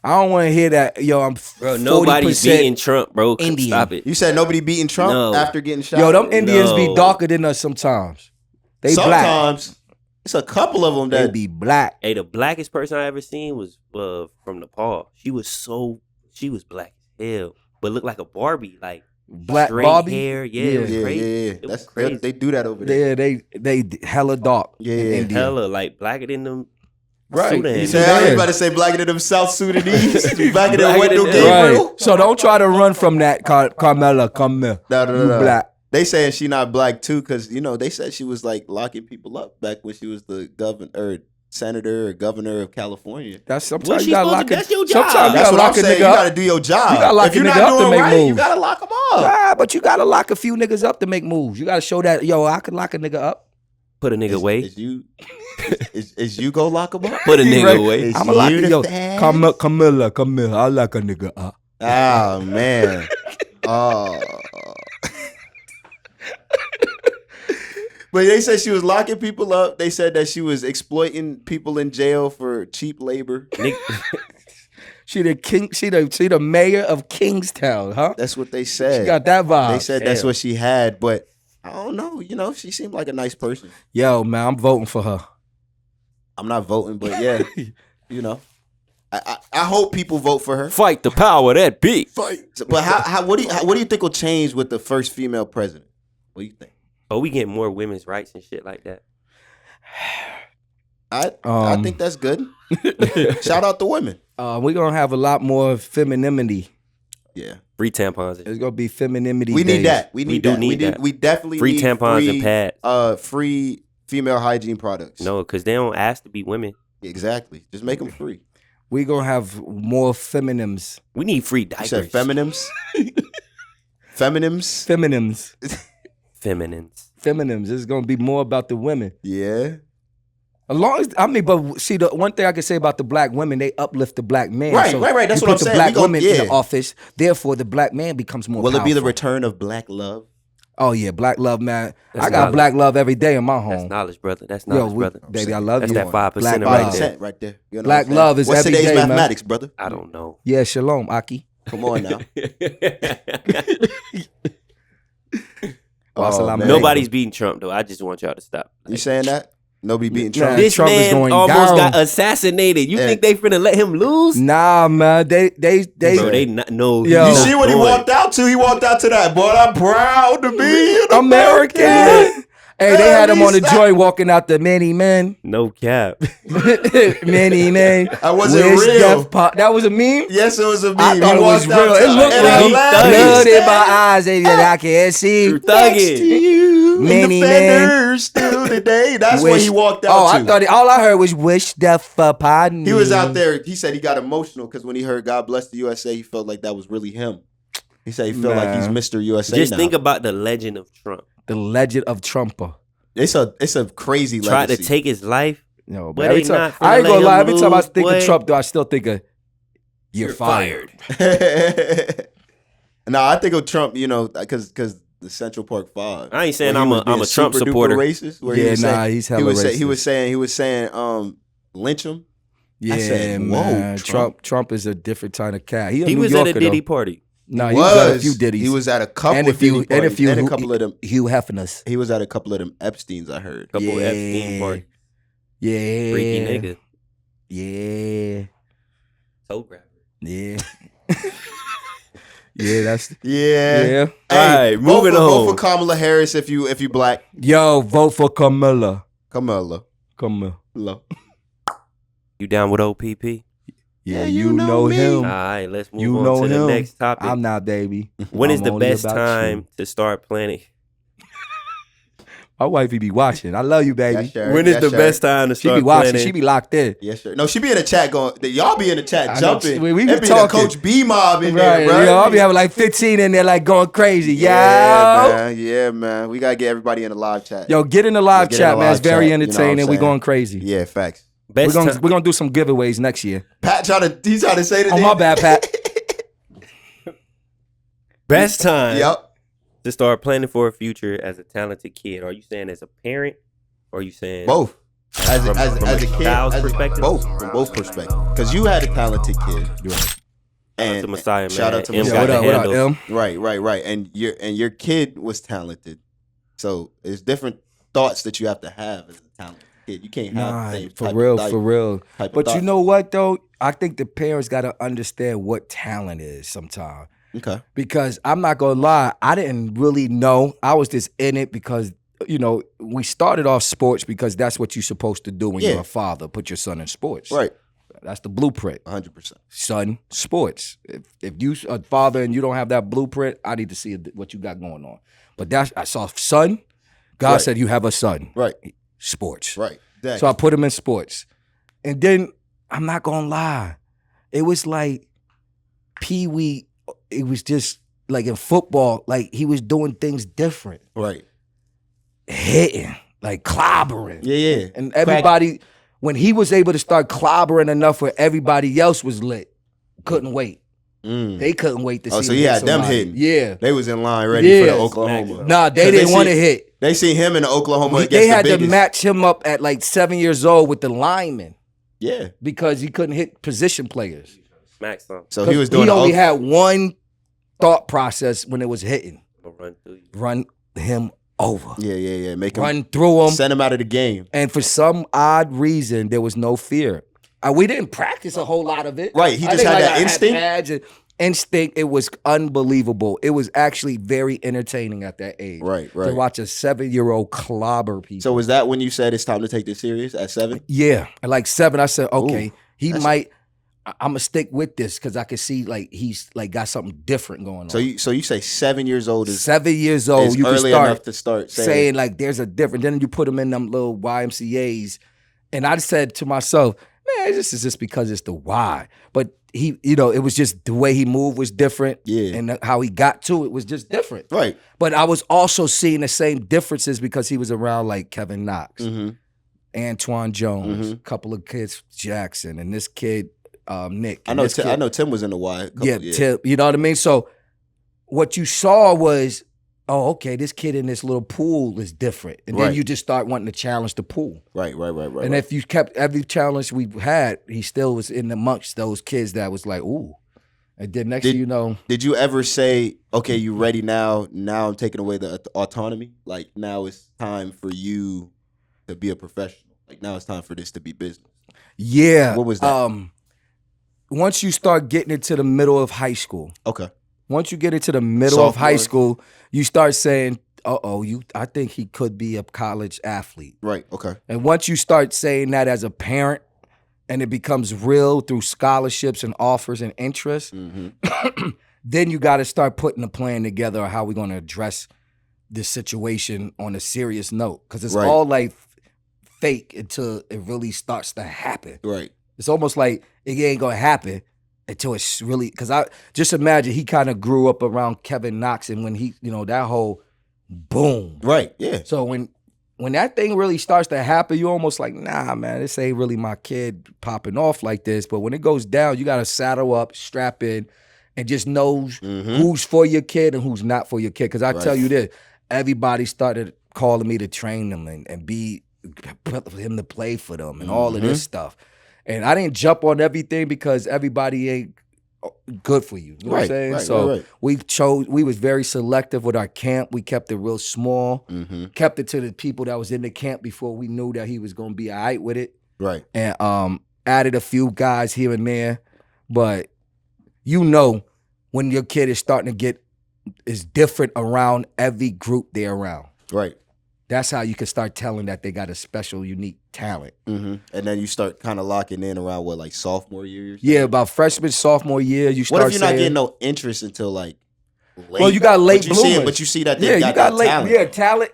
I don't want to hear that. Yo, I'm Bro, nobody's 40% beating Trump, bro. Indian. Stop it. you said nobody beating Trump No. after getting shot. Yo, them Indians be No. darker than us sometimes. They Sometimes it's a couple of them black. They that be black. Hey, the blackest person I ever seen was from Nepal. She was black as hell, but looked like a Barbie, like Black straight Barbie. hair. Yeah, it was crazy. It was That's crazy. they do that over there. Yeah, they hella dark. Yeah, in India. Hella like blacker than them. Right. Sudan. He Say, Yeah. I ain't about to say blacker than them South Sudanese, blacker than Blacker Wendell than- Gabriel. Right. So don't try to run from that, Carmella. Camilla. No. You black. They saying she not black too, because they said she was like locking people up back when she was the senator or governor of California. That's What sometimes she you gotta supposed lock to- it. that's your job. Sometimes you That's gotta what I'm lock a saying. You nigga got to up. do your job. You gotta lock if you're a not nigga up doing to make right, you moves. gotta lock them up. Ah, but you gotta lock a few niggas up to make moves. You gotta show that, yo, I can lock a nigga up. Put a nigga away. Is you go lock them up? Put a nigga Right. away. Is I'm a lock you it, the yo. fast? Camilla, I lock a nigga up. Oh man. Oh. But they said she was locking people up. They said that she was exploiting people in jail for cheap labor. She the mayor of Kingstown, huh? That's what they said. She got that vibe. They said that's what she had, but I don't know. She seemed like a nice person. Yo, man, I'm voting for her. I'm not voting, but yeah, I hope people vote for her. Fight the power that be. But what do you think will change with the first female president? What do you think? Oh, we get more women's rights and shit like that. I think that's good. Shout out to women. We're gonna have a lot more femininity. Yeah. Free tampons. It's gonna be femininity. We need days. that. We need that. We definitely Free need tampons and pads. Free female hygiene products. No, because they don't ask to be women. Exactly. Just make them free. We gonna have more feminines. We need free You diapers. said feminims? Feminims? Feminines. Feminines. Feminines. It's gonna be more about the women. Yeah. As long as but see, the one thing I can say about the black women, they uplift the black man. Right. That's you what I'm put the saying. black women in yeah. the office, therefore the black man becomes more. Will it be the powerful. return of black love? Oh yeah, black love, man. That's I got knowledge. black love every day in my home. That's knowledge, brother. That's knowledge, brother. Baby, I love That's you. that 5% Black right love. there. Right there. You know Black what I'm saying? love is What's every today's day, man. mathematics, brother? I don't know. Yeah, shalom, Aki. Come on now. Wa salam man. alaikum. Nobody's beating Trump, though. I just want y'all to stop. You saying that? Nobody beating Nah. Trump? This Trump is man going almost down. got assassinated. You Yeah. think they finna let him lose? Nah, man. They Bro, they not know. Yo. You No, see what he walked out to? He walked out to that. Boy, I'm proud to be an American. Hey, they had him on the Stop. joint walking out the many men. No cap. Many men. That wasn't Wish real. death that was a meme? Yes, it was a meme. I thought He it was walked out real. to- It looked and real. I He laughed. Blood in He my eyes that I can't see. You thugging. you Many in the men. fenders still today. That's what Wish- he walked out Oh, to. I thought all I heard was wish death upon me. He was out there. He said he got emotional because when he heard "God Bless the USA," he felt like that was really him. He said he felt like he's Man. Mr. USA Just now. think about the legend of Trump. The legend of Trumper. It's a crazy Tried legacy. to take his life. No, But but every they time not finna I ain't gonna let lie. him Every time I lose, think boy. of Trump, though, I still think of you're fired. No, I think of Trump. Because the Central Park Five. I ain't saying where he I'm was a being Trump super duper supporter. Racist, where Yeah, he was saying, he's hella racist. he was saying lynch him. Yeah, said, whoa, man. Trump. Trump is a different kind of cat. He a He New was Yorker, at a Diddy though. party. No, he was at a few Diddy's. He was at a couple and a of few, Diddy and a parties, few, and a couple of them. Hugh Hefners. He was at a couple of them Epstein's. I heard. Couple Yeah. Epstein party. Yeah, Freaky nigga. Yeah, Toe grabber. yeah, yeah. That's Yeah. yeah. Hey, All right, moving vote on. for Kamala Harris if you black. Yo, vote for Camilla. Kamala. You down with OPP? Yeah, you you know know me. him. All right, let's move You on know to the him. next topic. I'm not, baby. When is I'm the only best about time you. to start planning? My wifey be watching. I love you, baby. Yes, sir. When is Yes, the sir. best time to She start be watching. planning? She be locked in. Yes, sir. No, she be in the chat going. Y'all be in the chat I know, jumping. we be It be talking. the Coach B mob in Right, there, bro. yo, I'll be having like 15 in there, like going crazy. Yeah, Yo, man. Yeah, man. We gotta get everybody in the live chat. yo, get in the live Get in chat, the man. live It's very chat, you know what I'm entertaining. We saying? going crazy. Yeah, facts. We're gonna do some giveaways next year. Pat he's trying to say that. Oh, my bad, Pat. Best time. Yep. To start planning for a future as a talented kid. Are you saying as a parent, or are you saying both? As a kid, child's perspective? Both, from both perspectives. Because you had a talented kid. Right. And shout out to Messiah, man. Shout out to M Messiah. got the What up, handles. M? Right. And your kid was talented. So there's different thoughts that you have to have as a talented kid. You can't have the same for real. type of But you thoughts. know what though? I think the parents gotta understand what talent is sometimes. Okay. Because I'm not gonna lie, I didn't really know. I was just in it because, you know, we started off sports because that's what you're supposed to do when you're a father. Put your son in sports. Right. That's the blueprint. 100%. Son, sports. If you a father and you don't have that blueprint, I need to see what you got going on. But I saw son. God said you have a son. Right. Sports. Right. Exactly. So I put him in sports. And then, I'm not gonna lie, it was like Pee-wee, it was just like in football, like he was doing things different. Right. Hitting, like clobbering. Yeah. And everybody, when he was able to start clobbering enough where everybody else was lit, couldn't wait. They couldn't wait to see. Oh, so he had them hitting. Yeah. They was in line ready for the Oklahoma. Nah, they didn't want to hit. They seen him in the Oklahoma against They had the biggest. to match him up at like 7 years old with the linemen. Yeah. Because he couldn't hit position players. Smack something. So he was doing He only had one thought process when it was hitting. Run through you. Run him over. Yeah. Make him Run through him. Send him out of the game. And for some odd reason, there was no fear. We didn't practice a whole lot of it. Right. He just had that instinct. Instinct. It was unbelievable. It was actually very entertaining at that age. Right. To watch a 7-year-old clobber people. So was that when you said it's time to take this serious at 7? Yeah. At like 7, I said, okay, I'm gonna stick with this because I can see like he's like got something different going on. So you say 7 years old is 7 years old. is You early can enough to start saying like there's a different. Then you put them in them little YMCA's, and I said to myself, man, this is just because it's the Y. But he, you know, it was just the way he moved was different. Yeah. And how he got to it was just different. Right. But I was also seeing the same differences because he was around like Kevin Knox, Antoine Jones, a couple of kids, Jackson, and this kid, Nick. I know Tim was in the Y. Tim, you know what I mean? So what you saw was, oh, okay, this kid in this little pool is different. And then you just start wanting to challenge the pool. Right. And if you kept every challenge we had, he still was in amongst those kids that was like, ooh. And then next thing you know. Did you ever say, okay, you ready now? Now I'm taking away the autonomy. Like now it's time for you to be a professional. Like now it's time for this to be business. Yeah. What was that? Once you start getting into the middle of high school. Okay. Once you get into the middle of high school, you start saying, I think he could be a college athlete. Right, okay. And once you start saying that as a parent, and it becomes real through scholarships and offers and interest, then you got to start putting a plan together on how we're going to address this situation on a serious note. Because it's all like fake until it really starts to happen. Right. It's almost like it ain't going to happen until it's really, because I just imagine he kind of grew up around Kevin Knox, and when he, you know, that whole boom. Right, yeah. So when that thing really starts to happen, you're almost like, nah, man, this ain't really my kid popping off like this. But when it goes down, you got to saddle up, strap in, and just knows who's for your kid and who's not for your kid. Because I tell you this, everybody started calling me to train them and put him to play for them and all of this stuff. And I didn't jump on everything because everybody ain't good for you. You know what I'm saying? So we was very selective with our camp. We kept it real small. Kept it to the people that was in the camp before we knew that he was going to be all right with it. Right. And added a few guys here and there. But you know when your kid is starting to is different around every group they're around. Right. That's how you can start telling that they got a special, unique talent. And then you start kind of locking in around like sophomore year? Yeah, about freshman, sophomore year, you start What if you're not saying, getting no interest until like late? Well, you got late bloomers. But you see that they got that talent. Yeah, talent.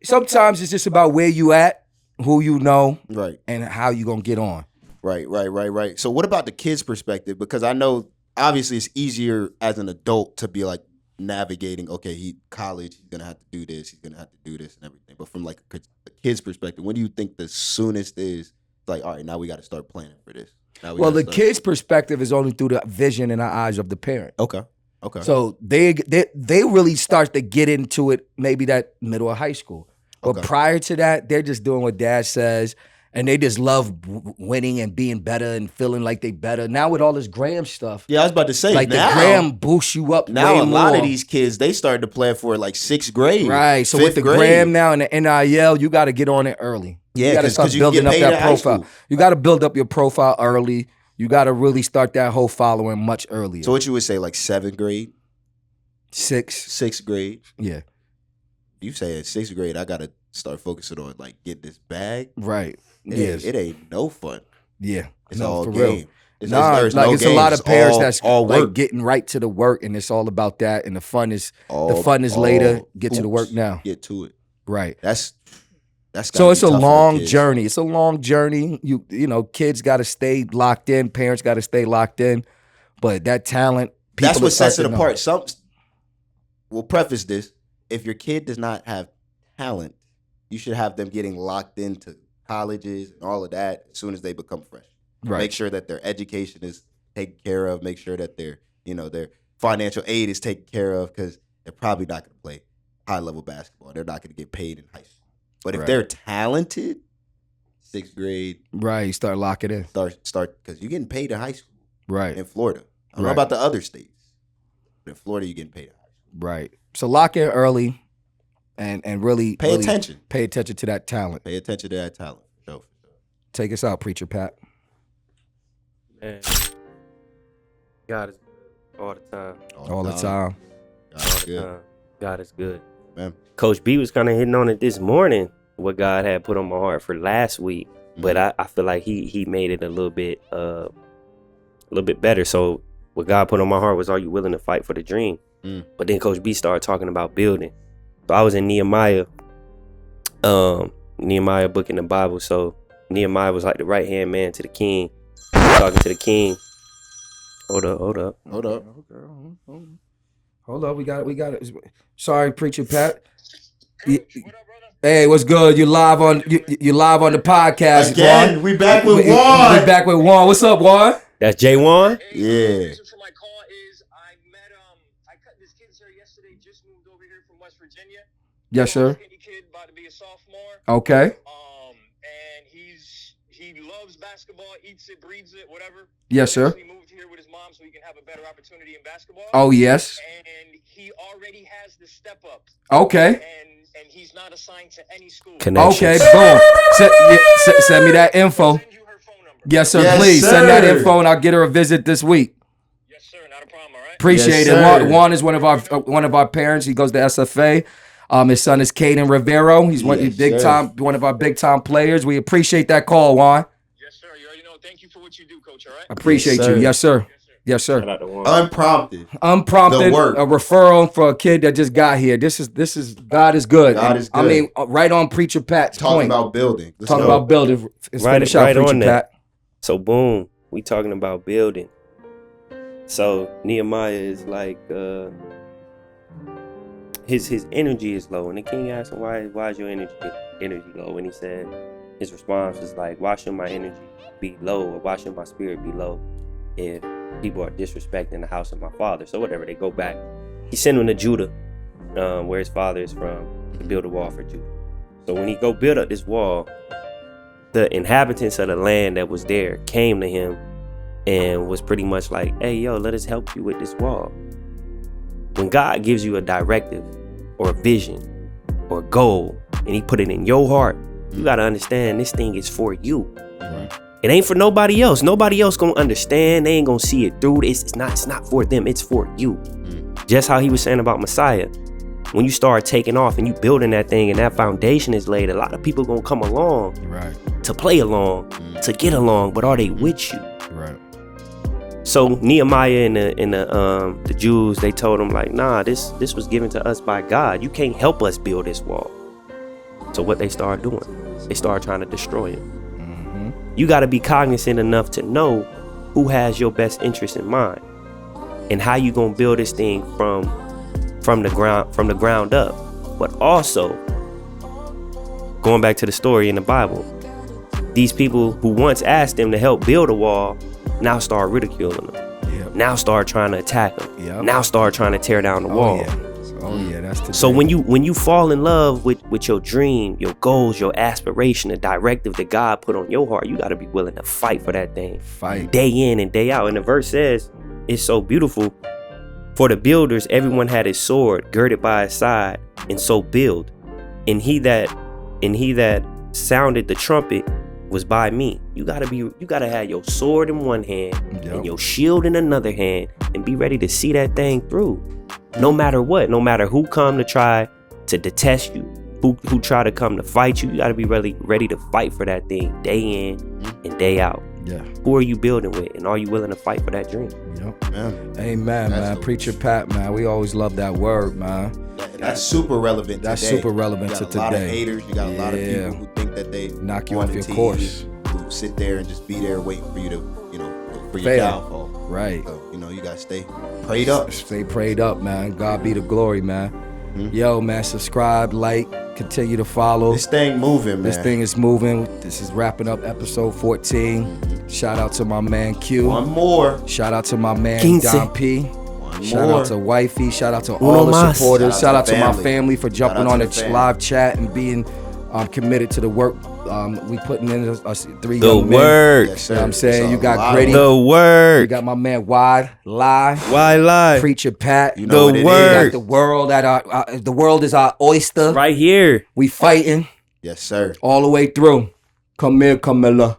Sometimes it's just about where you at, who you know, right, and how you gonna get on. Right. So what about the kid's perspective? Because I know obviously it's easier as an adult to be like navigating, okay, college, he's gonna have to do this, he's gonna have to do this and everything. But from like a kid's perspective, when do you think the soonest is It's like, all right, now we got to start planning for this. Well, the kid's perspective is only through the vision in the eyes of the parent. Okay. So they really start to get into it maybe that middle of high school. But prior to that, they're just doing what dad says, and they just love winning and being better and feeling like they better. Now with all this Graham stuff. Yeah, I was about to say, like now, the Graham boosts you up now way a lot more. of these kids, they started to plan for like 6th grade. Right. So with the grade. Graham now and the NIL, you got to get on it early. Yeah, you got to start you building up that profile. school. You got to build up your profile early. You got to really start that whole following much earlier. So what you would say, like 7th grade? 6th grade? Yeah. You say at 6th grade, I got to start focusing on like get this bag. Right. It ain't no fun. Yeah. It's no, all for game. real. It's a lot of parents that's all like work. getting right to the work, and it's all about that. And the fun is later. Get to the work now. Get to it. Right. That's so it's a long journey. It's a long journey. You know, kids got to stay locked in. Parents got to stay locked in. But that talent, that's what sets it apart. We'll preface this: if your kid does not have talent, you should have them getting locked into colleges and all of that as soon as they become freshmen. Right. Make sure that their education is taken care of. Make sure that their financial aid is taken care of, because they're probably not going to play high-level basketball. They're not going to get paid in high school. But if they're talented, 6th grade, right, you start locking in. Start because you're getting paid in high school. Right. In Florida, I don't know about the other states, but in Florida, you're getting paid in high school. Right. So lock in early, and really pay attention. Pay attention to that talent. Pay attention to that talent. For sure. Take us out, Preacher Pat. Man, God is good all the time. All the time. God is good. God is good. Man. Coach B was kind of hitting on it this morning, what God had put on my heart for last week. But I feel like he made it a little bit better. So what God put on my heart was, are you willing to fight for the dream? But then Coach B started talking about building. So I was in Nehemiah book in the Bible. So Nehemiah was like the right hand man to the king, talking to the king. Hold up. We got it. Sorry, Preacher Pat. Hey, what's good? You live on the podcast. Again, Juan. We back with Juan. We back with Juan. What's up, Juan? That's Jay Juan? Yeah. The reason for my call is I met I cut this kid's hair yesterday, just moved over here from West Virginia. Yes, sir. Skinny kid, about to be a sophomore. Okay. And he loves basketball, eats it, breathes it, whatever. Yes, sir. He moved here with his mom so he can have a better opportunity in basketball. Oh, yes. And he already has the step up. Okay. And he's not assigned to any school. Okay, boom. Send me that info. Send you her phone number. Yes, sir. Yes, Please sir. send that info, and I'll get her a visit this week. Yes, sir. Not a problem. All right. Appreciate Yes, it. sir. Juan is one of our parents. He goes to SFA. His son is Caden Rivero. He's one of our big time players. We appreciate that call, Juan. Yes, sir. You already know. Thank you for what you do, Coach. All right. Appreciate Yes, you. sir. Yes, sir. Yes, Shout sir. out to Juan. Unprompted. Unprompted, The work. a referral for a kid that just got here. This is God is good. God And, is good. I mean, right on Preacher Pat's Talking point. about building. Let's Talking go. about building. It's Right finish out, Preacher on that. Pat. So boom, we talking about building. So Nehemiah is like his energy is low, and the king asked him, why is your energy low? And he said, his response was like, why should my energy be low, or why should my spirit be low if people are disrespecting the house of my father? So whatever, they go back. He sent him to Judah, where his father is from, to build a wall for Judah. So when he go build up this wall, the inhabitants of the land that was there came to him and was pretty much like, hey, yo, let us help you with this wall. When God gives you a directive or a vision or a goal, and he put it in your heart, you got to understand this thing is for you. Right. It ain't for nobody else. Nobody else gonna understand. They ain't gonna see it through. It's not for them. It's for you. Just how he was saying about Messiah. When you start taking off and you building that thing and that foundation is laid, a lot of people gonna come along to play along, to get along, but are they with you? Right. So Nehemiah and the Jews, they told him like, nah, this was given to us by God. You can't help us build this wall. So what they started doing, they started trying to destroy it. You got to be cognizant enough to know who has your best interest in mind and how you gonna build this thing from the ground up. But also, going back to the story in the Bible, these people who once asked them to help build a wall now start ridiculing them. Yep. Now start trying to attack them. Yep. Now start trying to tear down the wall. Yeah, that's the so thing. when you fall in love with your dream, your goals, your aspiration, the directive that God put on your heart, you got to be willing to fight for that thing. Fight. Day in and day out. And the verse says, it's so beautiful. For the builders, everyone had his sword girded by his side, and so build. And he that sounded the trumpet was by me. You gotta have your sword in one hand and your shield in another hand, and be ready to see that thing through. No matter what, no matter who come to try to detest you, who try to come to fight you, you gotta be ready to fight for that thing day in and day out. Yeah. Who are you building with, and are you willing to fight for that dream? Yep. Amen, man. Preacher Pat, man. We always love that word, man. That's super relevant. That's today. super relevant to today. You got a lot of haters. You got a lot of people who think that they knock you off your course, who sit there and just be there waiting for you to, for your downfall. Right. So, you gotta stay prayed up. Stay prayed up, man. God be the glory, man. Yo, man, subscribe, like, continue to follow. This thing moving, man. This thing is moving. This is wrapping up episode 14. Shout out to my man Q. One more. Shout out to my man 15. Don P. One Shout more. out to Wifey. Shout out to all the supporters. Shout out to my family for jumping on the live chat and being committed to the work we putting in us three the young men. work. Yes, you know what I'm saying? You got Gritty. The work. You got my man Wylie. Wylie. Preacher Pat. You know the what work. We got the world at the world is our oyster. Right here. We fighting Yes, sir. all the way through. Come here, Camilla.